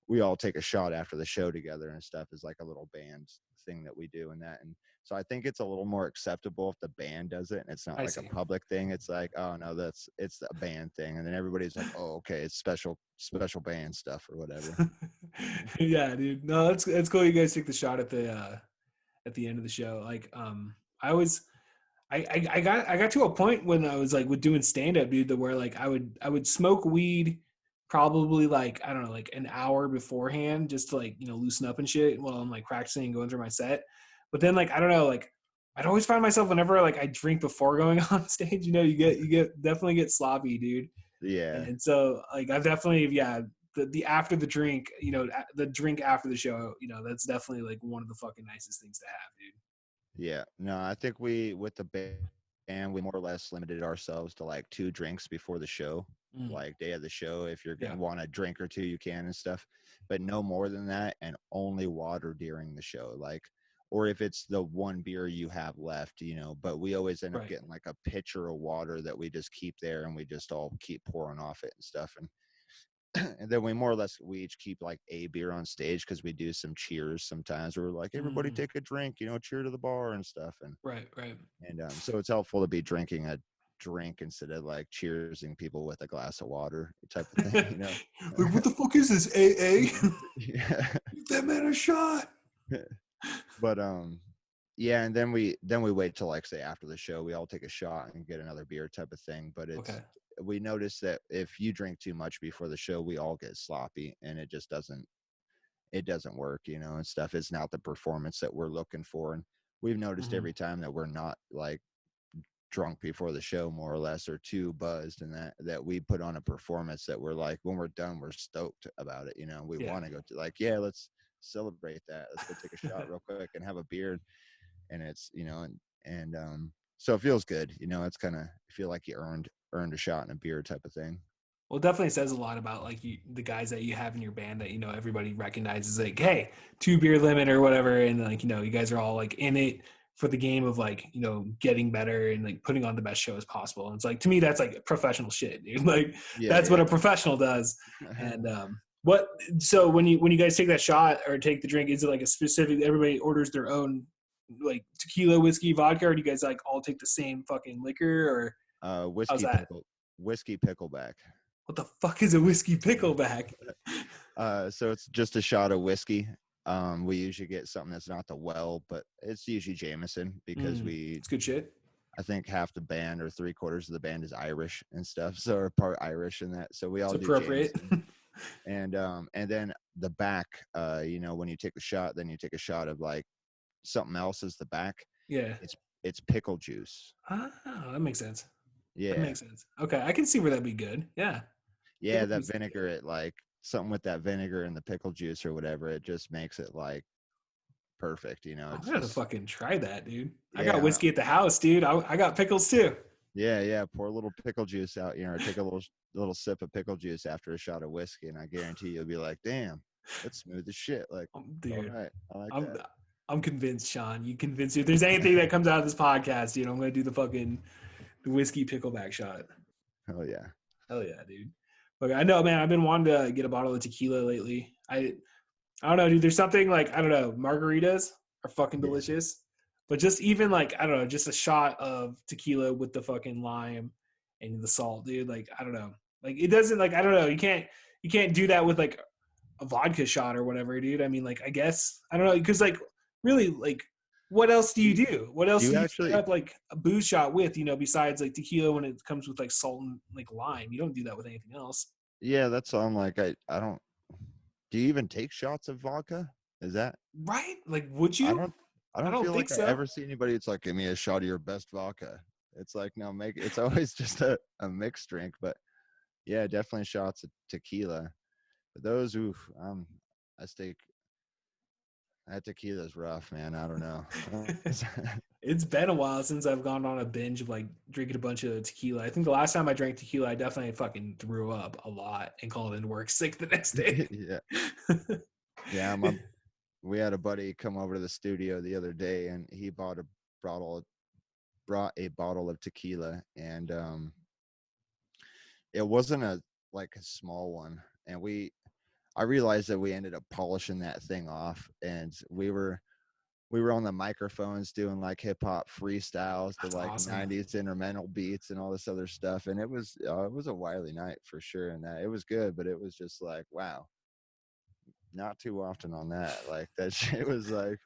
we all take a shot after the show together and stuff is like a little band thing that we do and that. And so I think it's a little more acceptable if the band does it and it's not I like a see. public thing. It's like, oh no, it's a band thing. And then everybody's like, oh, okay, it's special band stuff or whatever. Yeah, dude. No, that's cool. You guys take the shot at the end of the show. Like, I always I got to a point when I was like with doing stand up, dude, that where like I would smoke weed probably like I don't know like an hour beforehand just to like loosen up and shit while I'm like practicing and going through my set. But then like I don't know like I'd always find myself whenever like I drink before going on stage, you get definitely get sloppy, dude. Yeah. And so like I've definitely the after the drink the drink after the show that's definitely like one of the fucking nicest things to have, dude. Yeah. No, I think we with the band we more or less limited ourselves to like 2 drinks before the show, Mm, like day of the show. If you're yeah. gonna want a drink or two, you can and stuff, but no more than that, and only water during the show. Like, or if it's the one beer you have left, But we always end up Right. getting like a pitcher of water that we just keep there, and we just all keep pouring off it and stuff. And and then we each keep like a beer on stage because we do some cheers sometimes. We're like, everybody Mm, take a drink, cheer to the bar and stuff. right. And so it's helpful to be drinking a drink instead of like cheersing people with a glass of water type of thing. Like, what the fuck is this, AA? Yeah. Give that man a shot. But yeah, and then we wait till like say after the show, we all take a shot and get another beer type of thing. But Okay. we notice that if you drink too much before the show, we all get sloppy, and it doesn't work, and stuff. It's not the performance that we're looking for. And we've noticed Hmm. every time that we're not like drunk before the show more or less, or too buzzed, and that we put on a performance that we're like, when we're done, we're stoked about it. We Yeah. want to go to like, yeah, let's celebrate that, let's go take a shot real quick and have a beer. And it's and so it feels good. It's kind of, I feel like you earned a shot in a beer type of thing. Well, it definitely says a lot about like the guys that you have in your band that everybody recognizes. Like, hey, 2 beer limit or whatever, and like you guys are all like in it for the game of like getting better and like putting on the best show as possible. And it's like, to me, that's like professional shit, dude. Like Yeah, that's what yeah. a professional does. And what so when you guys take that shot or take the drink, is it like a specific? Everybody orders their own like tequila, whiskey, vodka, or do you guys like all take the same fucking liquor, or how's that? Whiskey pickleback. What the fuck is a whiskey pickleback? So it's just a shot of whiskey. We usually get something that's not the well, but it's usually Jameson because It's good shit. I think half the band or 3/4 of the band is Irish and stuff. So we're part Irish in that. So we It's all do appropriate. Jameson. And then the back, when you take a shot, then you take a shot of like something else as the back. Yeah. It's pickle juice. Oh, that makes sense. That Yeah. makes sense. Okay, I can see where that'd be good. Yeah. Yeah, Pickle that juice is good. vinegar, it like something with that vinegar and the pickle juice or whatever, it just makes it like perfect. I'm It's gonna just, fucking try that, dude. I got yeah. whiskey at the house, dude. I got pickles too. Yeah. Pour a little pickle juice out, or take a little sip of pickle juice after a shot of whiskey, and I guarantee you'll be like, damn, that's smooth as shit. Like, all Dude, right, I like I'm that. I'm convinced, Sean. You convinced me. If there's anything that comes out of this podcast, I'm gonna do the whiskey pickleback shot. Hell yeah. Hell yeah, dude. Look, I know, man. I've been wanting to get a bottle of tequila lately. I don't know, dude. There's something like, I don't know. Margaritas are fucking Yeah. delicious, but just even like, I don't know, just a shot of tequila with the fucking lime and the salt, dude. Like, I don't know. Like, it doesn't, like, I don't know. You can't do that with like a vodka shot or whatever, dude. I mean, like, I guess I don't know, because like, really, like, what else do you do? What Do else you do you set actually? up like a booze shot with? Besides like tequila when it comes with like salt and like lime, you don't do that with anything else, Yeah, that's all. I'm like, I don't. Do you even take shots of vodka? Is that? right? Like, would I you? don't. I I don't don't feel think like I so. ever see anybody. It's like, give me a shot of your best vodka. It's like, no, make it's always just a mixed drink. But yeah, definitely shots of tequila. But those, oof, I stay. That tequila's rough, man. I don't know. It's been a while since I've gone on a binge of like drinking a bunch of tequila. I think the last time I drank tequila, I definitely fucking threw up a lot and called into work sick the next day. Yeah, yeah. We had a buddy come over to the studio the other day, and he bottle brought a bottle of tequila, and it wasn't a small one, and I realized that we ended up polishing that thing off, and we were on the microphones doing like hip hop freestyles to That's like awesome. 90s instrumental beats and all this other stuff, and it was a wily night for sure, and that it was good, but it was just like, wow, not too often on that. Like that shit was like,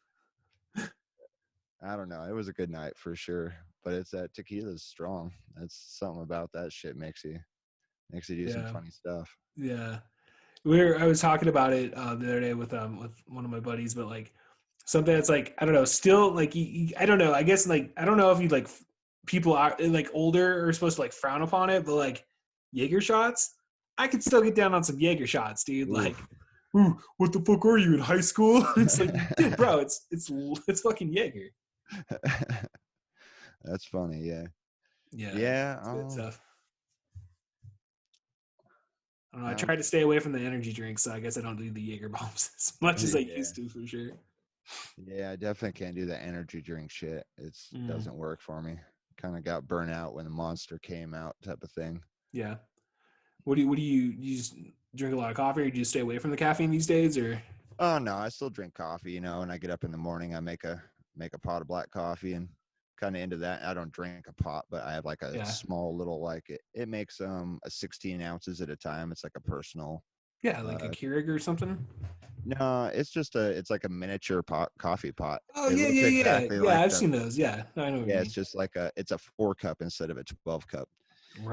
I don't know, it was a good night for sure, but it's that tequila's strong. That's something about that shit makes you do some Yeah. funny stuff. Yeah. I was talking about it the other day with one of my buddies, but like something that's like, I don't know, still like I don't know, I guess like I don't know if you like people are like older are supposed to like frown upon it, but like Jaeger shots, I could still get down on some Jaeger shots, dude. Like, Oof. ooh, what the fuck are you in high school? It's like, dude, bro, it's fucking Jaeger. That's funny, yeah. Yeah, Yeah, it's good stuff. I don't know. I um try to stay away from the energy drinks, so I guess I don't do the Jaeger bombs as much as I yeah. used to, for sure. Yeah, I definitely can't do the energy drink shit. It Mm, doesn't work for me. Kind of got burnt out when the Monster came out, type of thing. yeah. What do you just drink a lot of coffee, or do you stay away from the caffeine these days, or? Oh no, I still drink coffee. And I get up in the morning, I make a pot of black coffee, and kind of into that. I don't drink a pot, but I have like a Yeah, small little like it makes a 16 ounces at a time. It's like a personal. yeah, like a Uh, Keurig or something. no, it's like a miniature coffee pot. Oh It yeah, looks yeah, yeah, exactly yeah. like I've the seen those. Yeah, I know what you yeah. It's mean. just like it's a 4 cup instead of a 12 cup.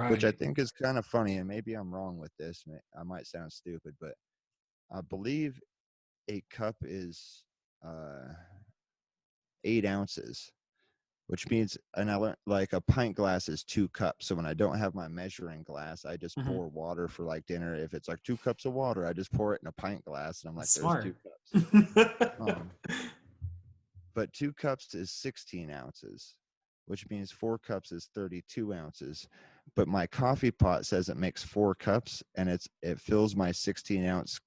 Which I Right. think is kind of funny, and maybe I'm wrong with this. I might sound stupid, but I believe a cup is uh, 8 ounces, which means, and I learned like a pint glass is 2 cups. So when I don't have my measuring glass, I just Hmm. pour water for like dinner. If it's like 2 cups of water, I just pour it in a pint glass, and I'm like, That's there's two smart. cups. Um, but 2 cups is 16 ounces, which means 4 cups is 32 ounces. But my coffee pot says it makes 4 cups, and it fills my 16-ounce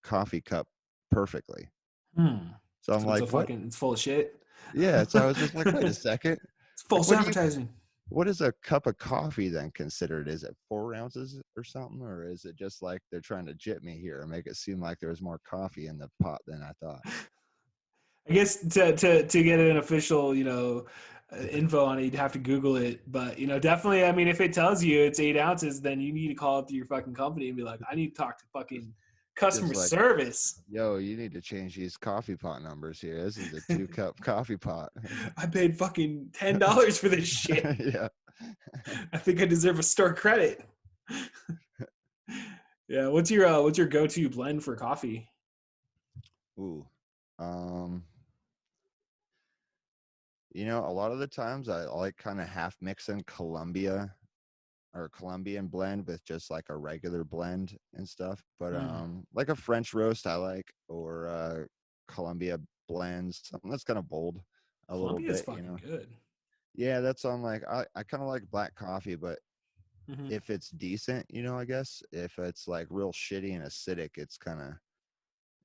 coffee cup perfectly. Hmm. So I'm So it's a like, what? fucking it's full of shit. Yeah. So I was just like, wait a second. It's Like, false advertising. what is a cup of coffee then considered? Is it 4 ounces or something? Or is it just like they're trying to jip me here and make it seem like there was more coffee in the pot than I thought? I guess to get an official, info on it, you'd have to Google it. But definitely, I mean, if it tells you it's 8 ounces, then you need to call up to your fucking company and be like, I need to talk to fucking customer Just like, service. yo, you need to change these coffee pot numbers here. This is a 2 cup coffee pot. I paid fucking $10 for this shit. Yeah. I think I deserve a store credit. Yeah, what's your go-to blend for coffee? Ooh. Um, a lot of the times I like kind of half mixing Colombia or Colombian blend with just like a regular blend and stuff. But Mm, like a French roast I like, or Colombia blends, something that's kind of bold a little Colombia is bit, fucking good. Yeah, that's on like I kind of like black coffee, but Hmm. if it's decent, I guess if it's like real shitty and acidic, it's kind of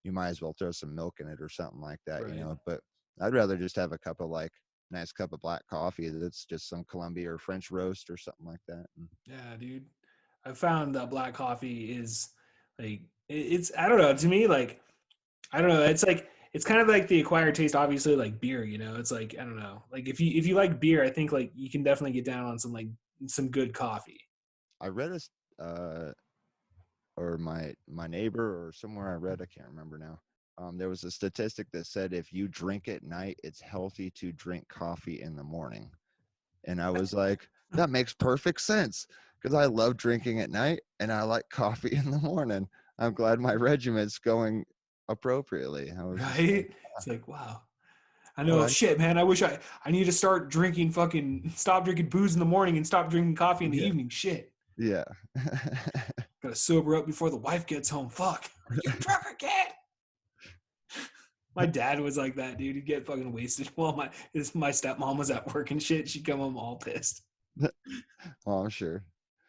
you might as well throw some milk in it or something like that. Right. But I'd rather just have a cup of like nice cup of black coffee that's just some Colombia or French roast or something like that. And Yeah, dude. I found that black coffee is like it's I don't know, to me like I don't know, it's like it's kind of like the acquired taste obviously like beer, It's like I don't know. Like if you like beer, I think like you can definitely get down on some good coffee. I read or my neighbor or somewhere I read, I can't remember now. There was a statistic that said if you drink at night, it's healthy to drink coffee in the morning. And I was like, that makes perfect sense because I love drinking at night and I like coffee in the morning. I'm glad my regiment's going appropriately. I was just like, Right? It's like, wow. I oh, know shit, man. I need to start drinking stop drinking booze in the morning and stop drinking coffee in the yeah, evening. Shit. yeah. Gotta sober up before the wife gets home. Fuck. Are you drunk again? My dad was like that, dude. He'd get fucking wasted while my stepmom was at work and shit. She'd come home all pissed. Oh, I'm sure.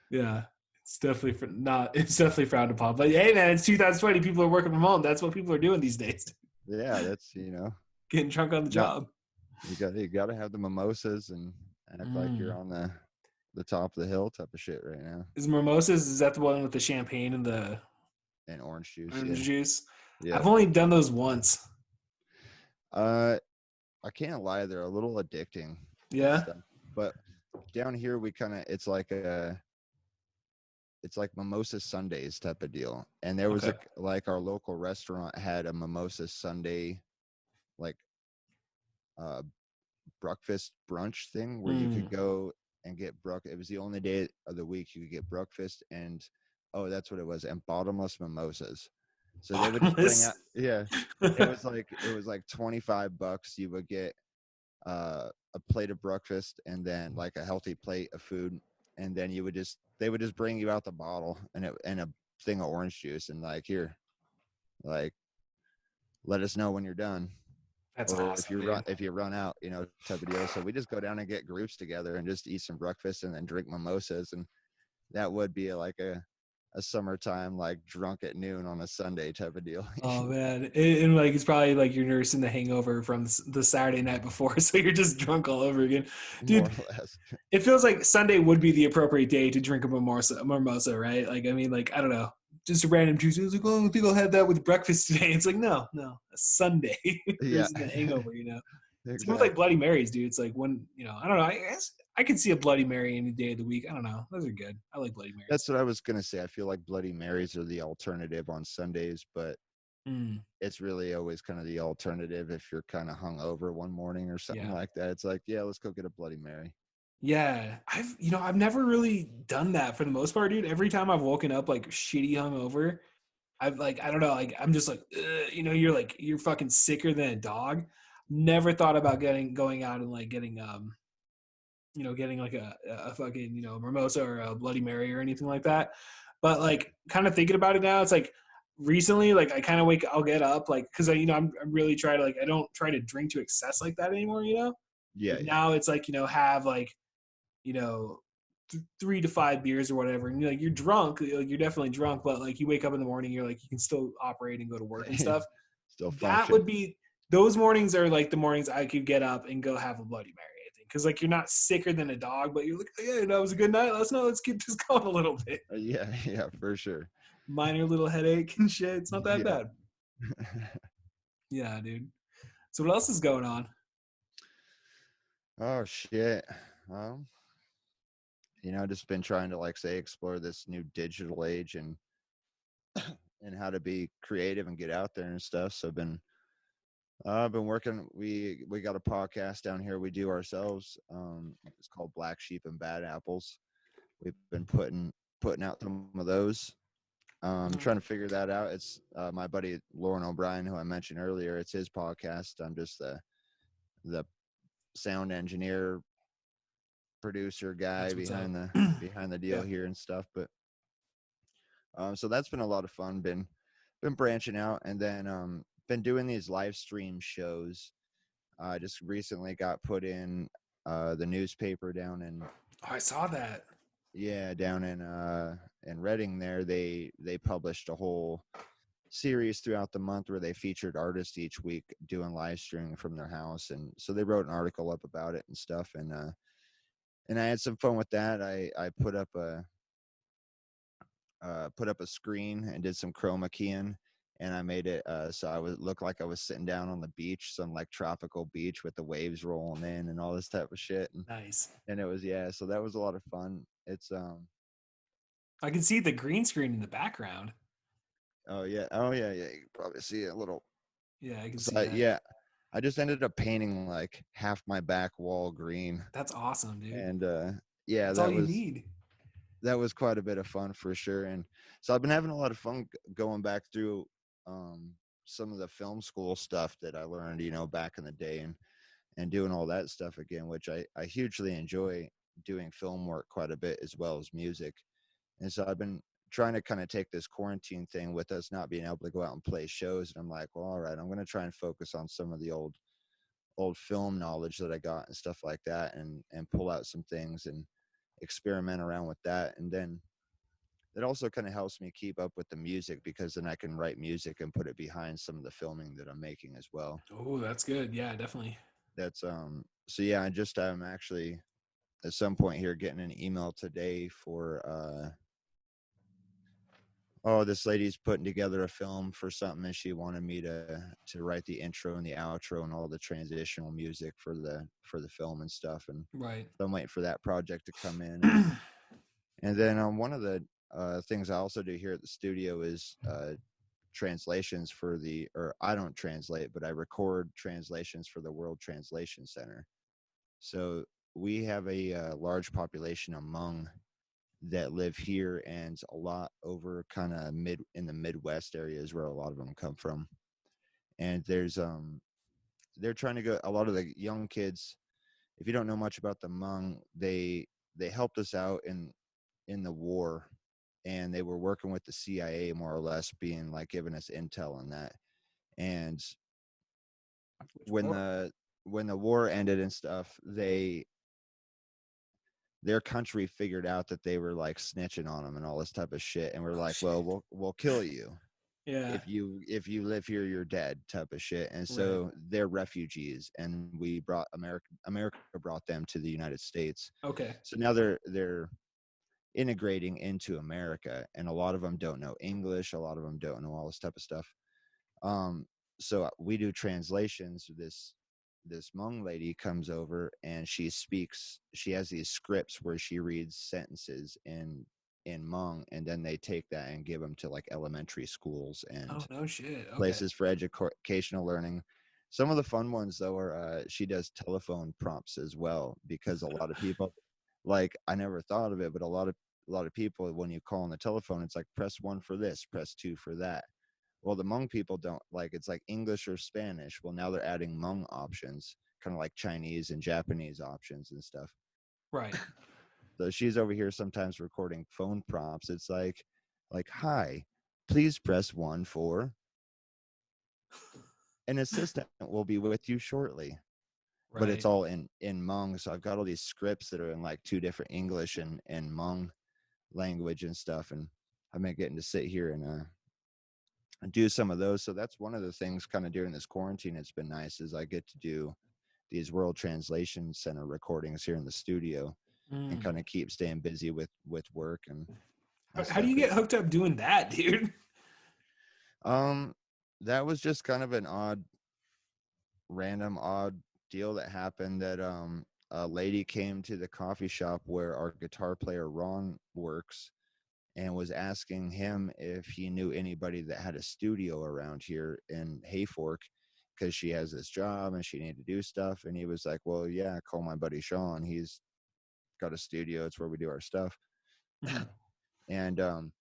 Yeah. It's definitely not. It's definitely frowned upon. But hey, man, it's 2020. People are working from home. That's what people are doing these days. Yeah, that's Getting drunk on the not job. you gotta have the mimosas and act like you're Mm. on the top of the hill type of shit right now. Is mimosas? Is that the one with the champagne and the And orange juice, orange yeah. juice? Yeah. I've only done those once. Uh I can't lie, they're a little addicting and Yeah. stuff. But down here we kind of it's like mimosa Sundays type of deal. And there was Okay. like our local restaurant had a mimosa Sunday like uh breakfast brunch thing where you could Mm. go and get it was the only day of the week you could get breakfast and oh that's what it was, and bottomless mimosas. So they would just bring out, Bottomless. yeah, it was like $25. You would get a plate of breakfast and then like a healthy plate of food, and then they would just bring you out the bottle and a thing of orange juice and like here, like let us know when you're done, That's or awesome, dude. if you run out, type of deal. So we just go down and get groups together and just eat some breakfast and then drink mimosas, and that would be like a summertime like drunk at noon on a Sunday type of deal. Oh man, and like it's probably like you're nursing the hangover from the Saturday night before, so you're just drunk all over again, More dude. or less. It feels like Sunday would be the appropriate day to drink a mimosa, right? Like I mean, like I don't know, just a random Tuesday. It's like, oh, I think I'll have that with breakfast today. It's like no, a Sunday Yeah. nursing the hangover. Same with like Exactly. Bloody Marys, dude. It's like when I don't know. I guess I could see a Bloody Mary any day of the week. I don't know. Those are good. I like Bloody That's Marys. what I was gonna say. I feel like Bloody Marys are the alternative on Sundays, but Mm, it's really always kind of the alternative if you're kind of hungover one morning or something yeah. like that. It's like, yeah, let's go get a Bloody Mary. Yeah, I've never really done that for the most part, dude. Every time I've woken up like shitty hungover, I've like I don't know, like I'm just like, you're fucking sicker than a dog. Never thought about going out and like getting like a fucking mimosa or a Bloody Mary or anything like that. But like kind of thinking about it now, it's like recently, like I kind of I'll get up like because I'm really trying to like I don't try to drink to excess like that anymore. Yeah, But yeah. now it's like have like you know 3 to 5 beers or whatever, and you're drunk, like, you're definitely drunk, but like you wake up in the morning, you're like you can still operate and go to work and stuff. Still That function. would be those mornings are like the mornings I could get up and go have a Bloody Mary, I think, because like you're not sicker than a dog, but you're like, yeah, that was a good night last night, let's keep this going a little bit. Yeah, yeah, for sure. Minor little headache and shit, it's not that Yeah. bad. Yeah, dude. So what else is going on? Oh shit. Um, just been trying to like say explore this new digital age and how to be creative and get out there and stuff. So I've been working. We got a podcast down here we do ourselves. It's called Black Sheep and Bad Apples. We've been putting out some of those. Trying to figure that out. It's my buddy Lauren O'Brien, who I mentioned earlier. It's his podcast. I'm just the sound engineer, producer guy That's what's up. behind the deal Yeah, here and stuff. But so that's been a lot of fun. Been branching out, and then been doing these live stream shows. I just recently got put in the newspaper down in Oh, I saw that. yeah down in Reading there they published a whole series throughout the month where they featured artists each week doing live streaming from their house, and so they wrote an article up about it and stuff, and I had some fun with that. I put up a screen and did some chroma keying, and I made it so I would look like I was sitting down on the beach, some like tropical beach with the waves rolling in and all this type of shit, Nice. and it was yeah, so that was a lot of fun. It's I can see the green screen in the background. oh yeah, you can probably see it a little. Yeah, I can So see that. yeah, I just ended up painting like half my back wall green, That's awesome, dude. and yeah, That's all you need. that was quite a bit of fun for sure. And so I've been having a lot of fun going back through um, some of the film school stuff that I learned, back in the day, and doing all that stuff again, which I hugely enjoy doing film work quite a bit as well as music. And so I've been trying to kind of take this quarantine thing with us not being able to go out and play shows. And I'm like, well, all right, I'm going to try and focus on some of the old film knowledge that I got and stuff like that, and pull out some things and experiment around with that. And then it also kind of helps me keep up with the music, because then I can write music and put it behind some of the filming that I'm making as well. Oh, that's good. Yeah, definitely. That's so yeah, I'm actually at some point here getting an email today for oh, this lady's putting together a film for something, and she wanted me to write the intro and the outro and all the transitional music for the film and stuff. And Right. so I'm waiting for that project to come in. And then one of the things I also do here at the studio is translations for or I don't translate, but I record translations for the World Translation Center. So we have a large population of Hmong that live here, and a lot over kind of in the Midwest areas where a lot of them come from. And they're trying to go. A lot of the young kids, if you don't know much about the Hmong, they helped us out in the war, and they were working with the CIA more or less, being like giving us intel on that. And when War? the war ended and stuff, their country figured out that they were like snitching on them and all this type of shit, and we're Oh, like, shit. well, we'll kill you Yeah. if you live here, you're dead type of shit. And Right. so they're refugees, and we brought America brought them to the United States. Okay. So now they're integrating into America, and a lot of them don't know English, a lot of them don't know all this type of stuff. um so we do translations. This Hmong lady comes over, and she has these scripts where she reads sentences in Hmong, and then they take that and give them to like elementary schools Oh, and no shit. Okay. places for educational learning. Some of the fun ones though are she does telephone prompts as well, because a lot of people, like, I never thought of it, but a lot of people, when you call on the telephone, it's like press 1 for this, press 2 for that. Well, the Hmong people don't, like, it's like English or Spanish. Well, now they're adding Hmong options, kind of like Chinese and Japanese options and stuff. Right. So she's over here sometimes recording phone prompts. It's like, hi, please press 1 for an assistant will be with you shortly. But it's Right. all in Hmong. So I've got all these scripts that are in like 2 different English and Hmong language and stuff. And I've been getting to sit here and do some of those. So that's one of the things kind of during this quarantine. It's been nice, is I get to do these World Translation Center recordings here in the studio, and Mm. kind of keep staying busy with work and How do stuff. you get hooked up doing that, dude? Um, that was just kind of an odd deal that happened, that a lady came to the coffee shop where our guitar player Ron works, and was asking him if he knew anybody that had a studio around here in Hayfork, because she has this job and she needed to do stuff. And he was like, well, yeah, call my buddy Shawn, he's got a studio, it's where we do our stuff. Mhm. And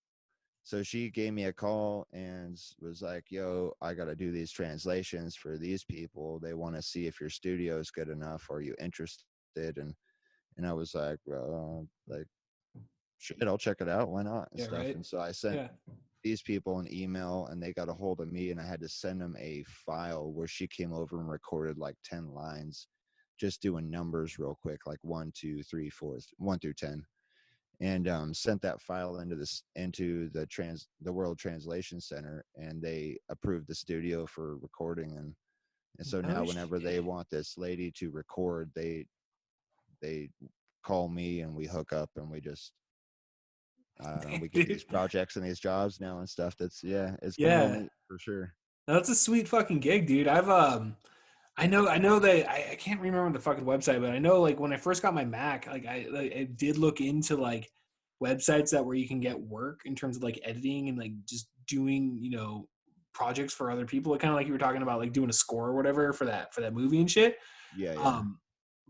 so she gave me a call and was like, yo, I got to do these translations for these people. They want to see if your studio is good enough. Are you interested? And I was like, well, like, shit, I'll check it out. Why not? And Yeah, stuff. right. And so I sent Yeah. these people an email, and they got a hold of me, and I had to send them a file where she came over and recorded like 10 lines just doing numbers real quick, like 1, 2, 3, 4, 1 through 10, and sent that file into the World Translation Center, and they approved the studio for recording. And so Oh now whenever they shit. want this lady to record, they call me and we hook up, and we just, I don't know, Damn, we get dude. these projects and these jobs now and stuff. That's, yeah, it's been real Yeah. neat for sure. That's a sweet fucking gig, dude. I know that I can't remember the fucking website, but I know like when I first got my Mac, I did look into like websites that where you can get work in terms of like editing and like just doing, projects for other people. Kind of like you were talking about like doing a score or whatever for that movie and shit. Yeah, yeah. Um,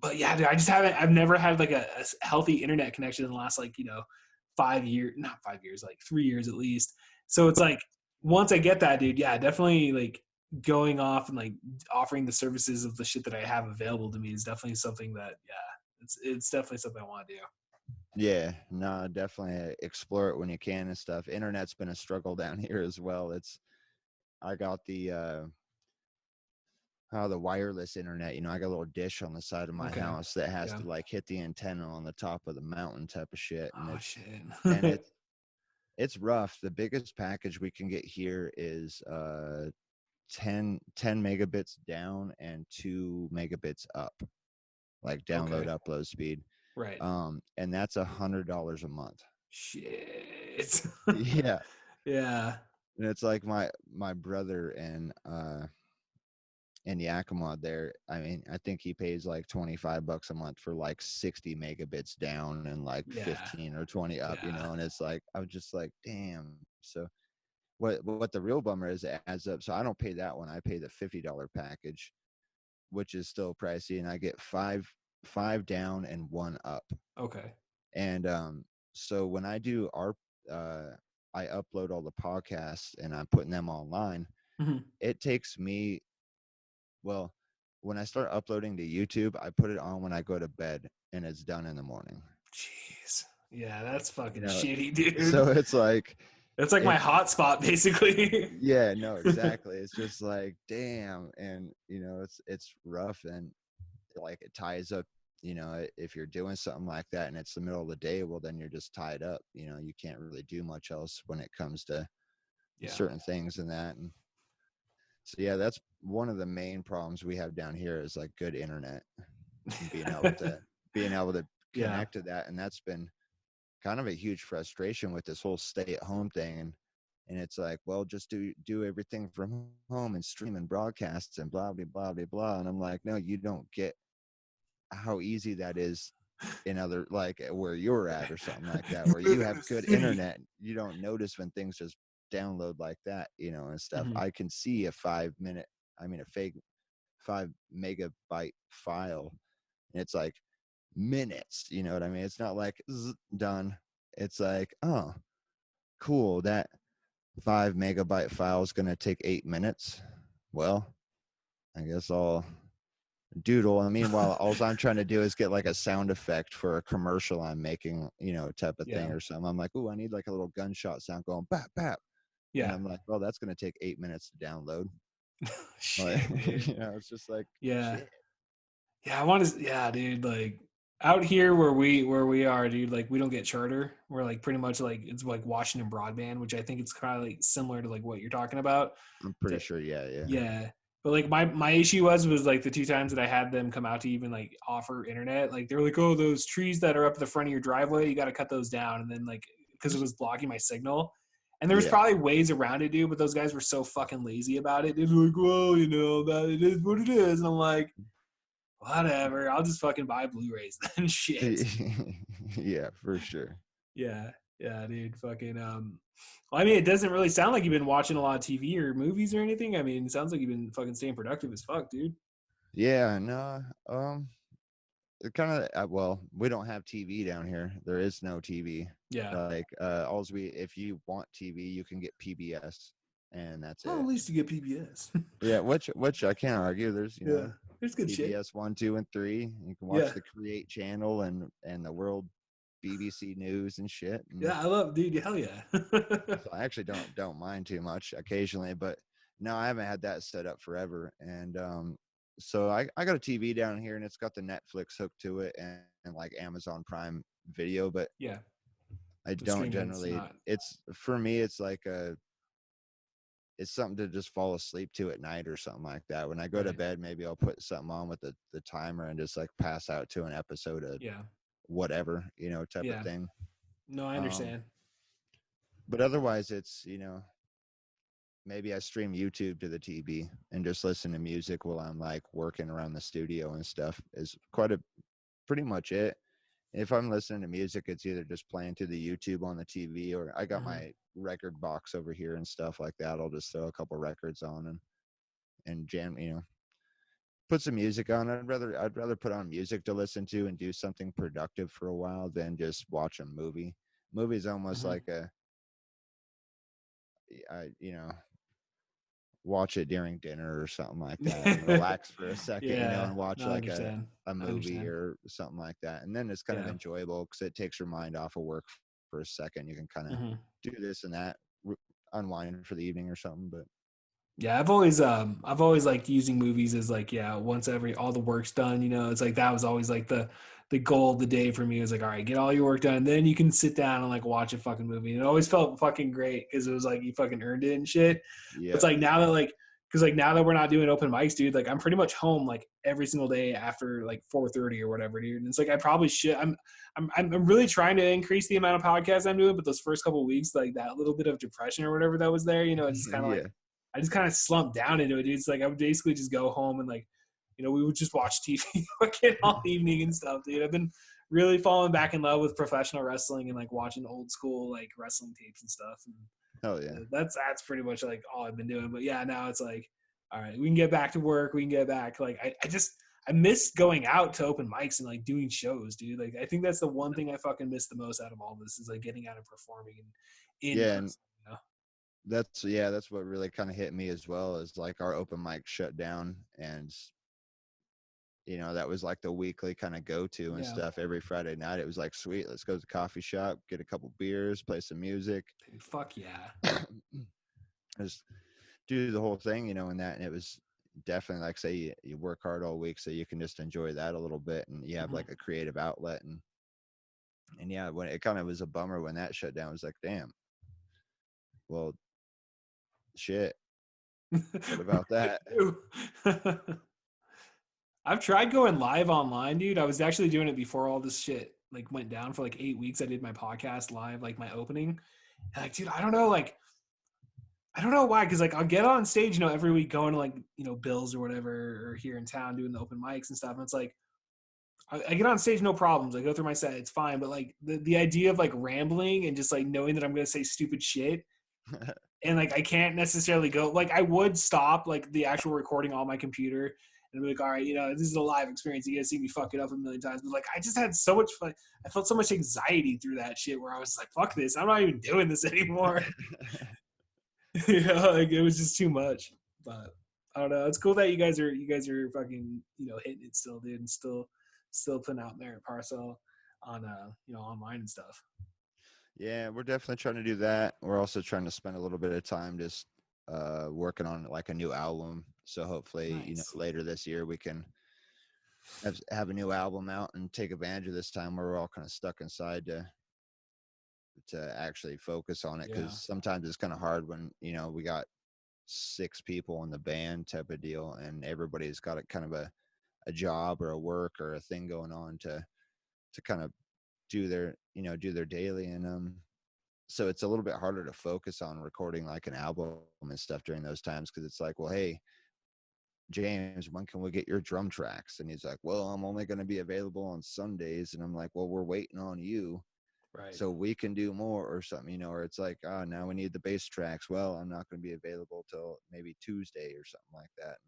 but yeah, dude, I've never had like a healthy internet connection in the last like, 5 years, not 5 years, like 3 years at least. So it's like, once I get that, dude, yeah, definitely like going off and like offering the services of the shit that I have available to me is definitely something that, yeah, it's definitely something I want to do. Yeah, no, definitely explore it when you can and stuff. Internet's been a struggle down here as well. I got the wireless internet. I got a little dish on the side of my Okay. house that has Yeah. to like hit the antenna on the top of the mountain type of shit, and Oh it's shit. and it's rough. The biggest package we can get here is 10 megabits down and 2 megabits up, like download Okay. upload speed. Right. And that's $100 a month. Shit. Yeah. Yeah. And it's like my brother in Yakima there. I mean, I think he pays like $25 a month for like 60 megabits down and like Yeah. 15 or 20 up, Yeah. and it's like, I was just like, damn. So what the real bummer is, it adds up. So I don't pay that one. I pay the $50 package, which is still pricey, and I get five down and 1 up. Okay. And so when uh I upload all the podcasts and I'm putting them online, Mhm. it takes me, well, when I start uploading to YouTube, I put it on when I go to bed and it's done in the morning. Jeez. Yeah, that's fucking You know, shitty, dude. so it's like, That's like my it's, hotspot, basically. yeah, no, exactly. It's just like, damn. And it's rough, and like it ties up. If you're doing something like that and it's the middle of the day, well, then you're just tied up. You can't really do much else when it comes to Yeah. certain things and that. And so, yeah, that's one of the main problems we have down here is like good internet and being able to Yeah. connect to that. And that's been kind of a huge frustration with this whole stay at home thing. And it's like, well, just do everything from home and stream and broadcasts and blah, blah, blah, blah, blah. And I'm like, no, you don't get how easy that is in other, like where you're at or something like that, You where live you in have a good city. internet. You don't notice when things just download like that, and stuff. Mhm. I can see a fake 5 megabyte file, and it's like minutes. You know what I mean? It's not like done. It's like, oh, cool. That 5 megabyte file is going to take 8 minutes. Well, I guess I'll doodle. And meanwhile, all I'm trying to do is get like a sound effect for a commercial I'm making, type of thing Yeah. or something. I'm like, ooh, I need like a little gunshot sound going bap, bap. And Yeah. I'm like, well, that's going to take 8 minutes to download. Like, Shit, dude. it's just like, Yeah. shit. Yeah, I want to. Yeah, dude. Like out here where we are, dude. Like we don't get charter. We're like pretty much like it's like Washington broadband, which I think it's kind of like similar to like what you're talking about. I'm pretty To, sure. Yeah. Yeah. yeah, but like my issue was like the two times that I had them come out to even like offer internet. Like they were like, oh, those trees that are up the front of your driveway, you got to cut those down, and then like because it was blocking my signal. And there was Yeah. probably ways around it, dude, but those guys were so fucking lazy about it. They're like, well, that it is what it is. And I'm like, whatever. I'll just fucking buy Blu-rays then. Shit. Yeah, for sure. Yeah, yeah, dude. Fucking Well, I mean, it doesn't really sound like you've been watching a lot of TV or movies or anything. I mean, it sounds like you've been fucking staying productive as fuck, dude. Yeah. No. It kind of, well, we don't have TV down here. There is no TV. Yeah. Like, if you want TV, you can get PBS, and that's Well, at it. least you get PBS. Yeah, which I can't argue. There's, Yeah, there's good shit. PBS 1, 2, and 3. You can Yeah, watch the Create channel and the World BBC News and shit. And yeah. I love, dude. Hell yeah. so I actually don't mind too much occasionally, but no, I haven't had that set up forever. And so I got a TV down here and it's got the Netflix hook to it and like Amazon Prime Video, but Yeah. I The don't streaming's generally. not It's for me. It's like it's something to just fall asleep to at night or something like that. When I go to right. bed, maybe I'll put something on with the timer and just like pass out to an episode of Yeah. whatever, type of Yeah. thing. No, I Um, understand. but otherwise, it's maybe I stream YouTube to the TV and just listen to music while I'm like working around the studio and stuff. Is pretty much it. If I'm listening to music, it's either just playing through the YouTube on the TV, or I got Hmm. my record box over here and stuff like that. I'll just throw a couple records on and jam, put some music on. I'd rather put on music to listen to and do something productive for a while than just watch a movie. Movie's almost Hmm. like watch it during dinner or something like that and relax for a second, Yeah. and watch No, I like a understand. a I movie understand. or something like that. And then it's kind of Yeah. enjoyable because it takes your mind off of work for a second. You can kind of Hmm. do this and that, unwind for the evening or something. But Yeah, I've always liked using movies as like, yeah, once every all the work's done, it's like that was always like the goal of the day for me. It was like, all right, get all your work done, then you can sit down and like watch a fucking movie. And it always felt fucking great because it was like you fucking earned it and shit. But it's yeah, like now that like because like now that we're not doing open mics, dude, like I'm pretty much home like every single day after like 4:30 or whatever, dude. And it's like I probably should. I'm really trying to increase the amount of podcasts I'm doing, but those first couple of weeks, like that little bit of depression or whatever that was there, it's just kind of like yeah, I just kind of slumped down into it, dude. It's like I would basically just go home and like, we would just watch TV fucking all evening and stuff, dude. I've been really falling back in love with professional wrestling and like watching old school like wrestling tapes and stuff. And hell yeah, that's pretty much like all I've been doing. But yeah, now it's like, all right, we can get back to work. We can get back. Like I miss going out to open mics and like doing shows, dude. Like I think that's the one thing I fucking miss the most out of all this is like getting out and performing in yeah. And person. that's what really kind of hit me as well, is like our open mic shut down. And that was like the weekly kind of go-to and Yeah, stuff. Every Friday night it was like, sweet, let's go to the coffee shop, get a couple beers, play some music. dude, fuck yeah. Just do the whole thing, and it was definitely like, say you work hard all week, so you can just enjoy that a little bit, and you have Mhm. like a creative outlet. And yeah, when it kind of was a bummer when that shut down, it was like, damn, well, shit, what about that? I've tried going live online, dude. I was actually doing it before all this shit like went down for like 8 weeks. I did my podcast live, like my opening. And like, dude, I don't know, like I don't know why, because like I'll get on stage, every week going to like, Bills or whatever, or here in town doing the open mics and stuff. And it's like I get on stage, no problems. I go through my set, it's fine. But like the idea of like rambling and just like knowing that I'm gonna say stupid shit and like I can't necessarily go like I would stop like the actual recording on my computer and be like, all right, this is a live experience. You guys see me fuck it up a million times, but like I just had so much fun. I felt so much anxiety through that shit where I was like, fuck this, I'm not even doing this anymore. Like it was just too much. But I don't know. It's cool that you guys are fucking hitting it still, dude, and still putting out Merit Parcel on online and stuff. Yeah, we're definitely trying to do that. We're also trying to spend a little bit of time just working on like a new album. So hopefully, Nice. later this year we can have a new album out and take advantage of this time where we're all kind of stuck inside to actually focus on it. Yeah. Because sometimes it's kind of hard when we got 6 people in the band type of deal, and everybody's got a kind of a job or a work or a thing going on to kind of do their daily. And so it's a little bit harder to focus on recording like an album and stuff during those times, because it's like, well, hey, James, when can we get your drum tracks? And he's like, well, I'm only going to be available on Sundays. And I'm like, well, we're waiting on you Right. so we can do more or something, or it's like, oh, now we need the bass tracks. Well, I'm not going to be available till maybe Tuesday or something like that.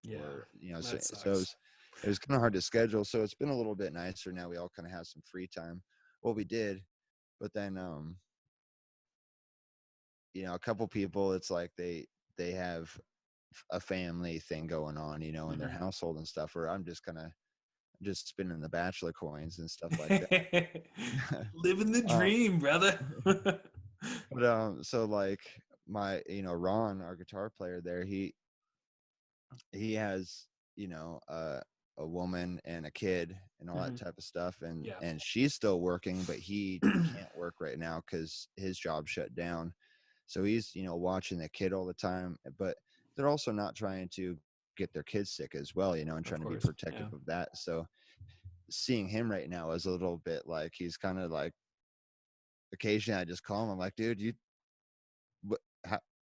Yeah. Or so, That so sucks. it was kind of hard to schedule. So it's been a little bit nicer now. We all kind of have some free time. Well, we did, but then a couple people, it's like they have a family thing going on, in their Mhm. household and stuff, or I'm just kind of just spending the bachelor coins and stuff like that. Living the um, dream, brother. but so like my Ron, our guitar player there, he has you know, a woman and a kid and all that Mhm. type of stuff, Yeah. and she's still working, but he can't work right now because his job shut down. So he's, you know, watching the kid all the time, but they're also not trying to get their kids sick as well, you know, and Of trying to be course. protective Yeah. of that. So seeing him right now is a little bit like he's kind of like occasionally I just call him. I'm like, dude, you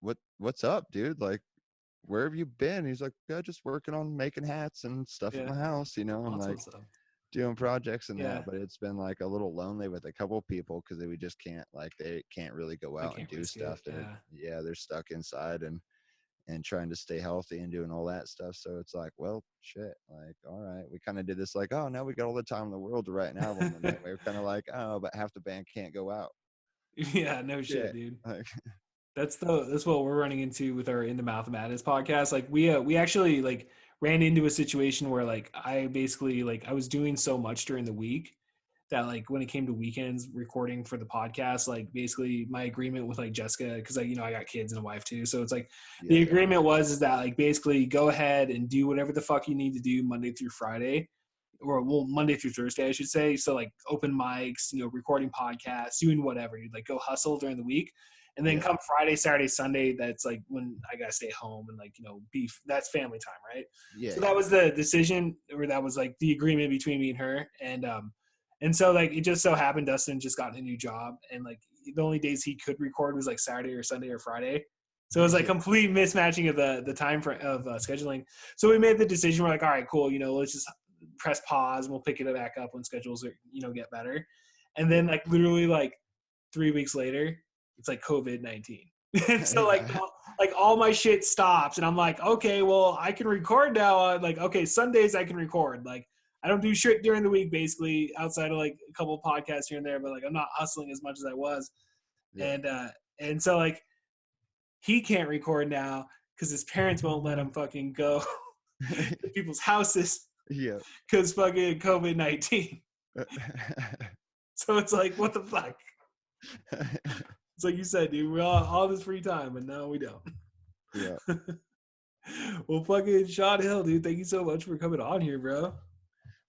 what what's up, dude? Like, where have you been? He's like, yeah, just working on making hats and stuff at Yeah. my house, you know. I'm That's like what's up. doing projects and Yeah. that, but it's been like a little lonely with a couple people because we just can't like they can't really go I out and can't do risk stuff. it. They're Yeah. they're stuck inside and trying to stay healthy and doing all that stuff. So it's like, well, shit, like, all right, we kind of did this like, oh, now we got all the time in the world to write an album, and then we were kind of like, oh, but half the band can't go out. Yeah, no shit, Shit, dude. like, That's what we're running into with our In the Mouth of Madness podcast. Like we actually like ran into a situation where like I basically like I was doing so much during the week that like when it came to weekends recording for the podcast, like basically my agreement with like Jessica, because like, you know, I got kids and a wife too. So it's like yeah, the yeah, agreement was is that like basically go ahead and do whatever the fuck you need to do Monday through Friday. Or well, Monday through Thursday, I should say. So like open mics, you know, recording podcasts, doing whatever. You'd like go hustle during the week. And then yeah, come Friday, Saturday, Sunday, that's like when I gotta stay home and like, you know, that's family time, right? yeah, So yeah, that was the decision, or that was like the agreement between me and her. And so like it just so happened Dustin just got a new job, and like the only days he could record was like Saturday or Sunday or Friday. So it was like yeah, complete mismatching of the time for of scheduling. So we made the decision. We're like, all right, cool. You know, let's just press pause and we'll pick it back up when schedules are, you know, get better. And then yeah. like literally like 3 weeks later, it's like COVID-19. And so like all my shit stops, and I'm like, okay, well I can record now. Like okay, Sundays I can record. Like I don't do shit during the week basically outside of like a couple of podcasts here and there, but like I'm not hustling as much as I was. Yeah. And so like he can't record now because his parents won't let him fucking go to people's houses Yeah. because fucking COVID-19. So it's like, what the fuck? It's like you said, dude, we all this free time, and now we don't. Yeah. Well, fucking Shawn Hill, dude, thank you so much for coming on here, bro.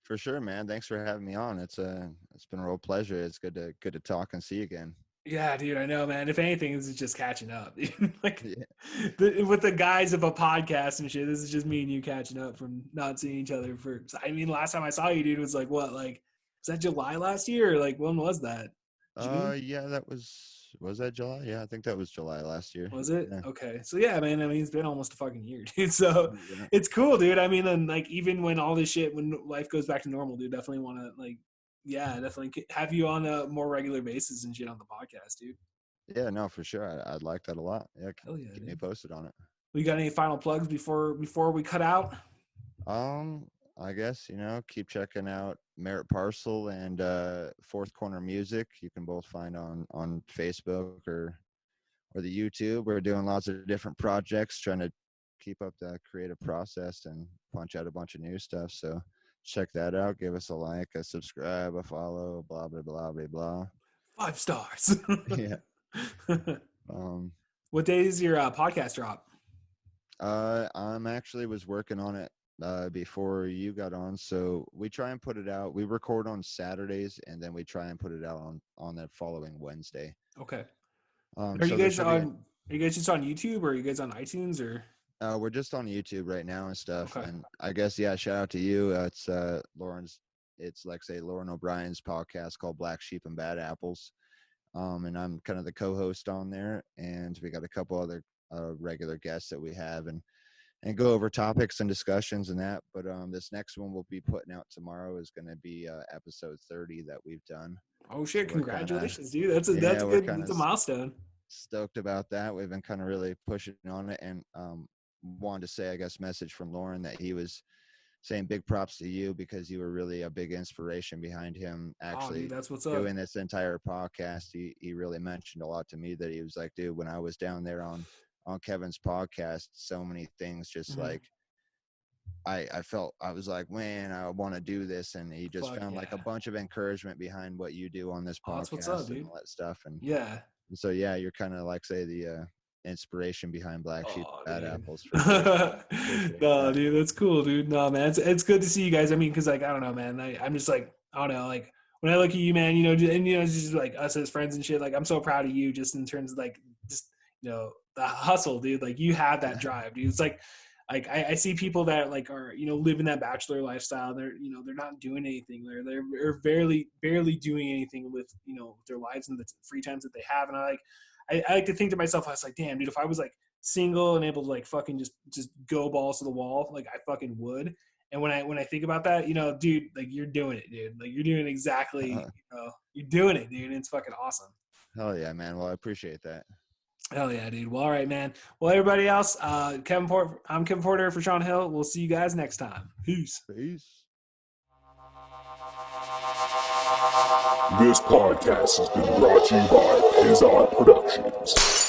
For sure, man. Thanks for having me on. It's been a real pleasure. It's good to talk and see you again. Yeah, dude, I know, man. If anything, this is just catching up. Like Yeah. with the guys of a podcast and shit, this is just me and you catching up from not seeing each other for. I mean, last time I saw you, dude, was like what? Like was that July last year? Or like when was that? June? Yeah, that was that July? Yeah, I think that was July last year. Was it? Yeah. Okay. So yeah, man, I mean it's been almost a fucking year, dude. So Yeah. it's cool, dude. I mean, and like even when all this shit, when life goes back to normal, dude, definitely want to like, yeah, definitely have you on a more regular basis and shit on the podcast, dude. Yeah, no, for sure. I'd like that a lot. Yeah, Hell yeah, keep me dude. posted on it. We got any final plugs before we cut out? Um, I guess, you know, keep checking out Merit Parcel and Fourth Corner Music. You can both find on Facebook or the YouTube. We're doing lots of different projects, trying to keep up the creative process and punch out a bunch of new stuff. So check that out. Give us a like, a subscribe, a follow, blah blah blah blah blah. 5 stars. Yeah. Um. What day is your podcast drop? I'm actually was working on it before you got on. So we try and put it out. We record on Saturdays, and then we try and put it out on the following Wednesday. Okay. Are you So there guys should be. on? Are you guys just on YouTube, or are you guys on iTunes, or? We're just on YouTube right now and stuff. Okay. And I guess, yeah, shout out to you. It's Lauren's, it's like say Lauren O'Brien's podcast called Black Sheep and Bad Apples. And I'm kind of the co-host on there. And we got a couple other regular guests that we have and go over topics and discussions and that. But this next one we'll be putting out tomorrow is going to be episode 30 that we've done. Oh So shit! we're kind of, Congratulations, dude. That's yeah, a we're good. kind That's of a milestone. stoked about that. We've been kind of really pushing on it, and wanted to say, I guess, message from Lauren that he was saying big props to you because you were really a big inspiration behind him Oh, dude, actually that's what's up. doing this entire podcast. He really mentioned a lot to me that he was like, dude, when I was down there on Kevin's podcast, so many things just Mhm. like I felt I was like, man, I want to do this. And he just Fuck found like a yeah. bunch of encouragement behind what you do on this Oh, that's what's up, podcast and dude. all that stuff. And Yeah. so, yeah, you're kind of like say inspiration behind Black Sheep, Bad dude. Apples. For sure. No, dude, that's cool, dude. No, man, it's good to see you guys. I mean, because like I don't know, man. I'm just like I don't know, like when I look at you, man, you know, and you know, it's just like us as friends and shit. Like I'm so proud of you, just in terms of like just you know the hustle, dude. Like you have that drive, dude. It's like I see people that like are you know living that bachelor lifestyle. They're you know they're not doing anything. They're barely doing anything with you know their lives and the free times that they have. And I like to think to myself, I was like, damn, dude, if I was like single and able to like fucking just go balls to the wall, like I fucking would. And when I think about that, you know, dude, like you're doing it, dude. Like you're doing exactly, you know, you're doing it, dude. And it's fucking awesome. Hell yeah, man. Well, I appreciate that. Hell yeah, dude. Well, all right, man. Well, everybody else, I'm Kevin Porter for Shawn Hill. We'll see you guys next time. Peace. Peace. This podcast has been brought to you by Pizza Productions.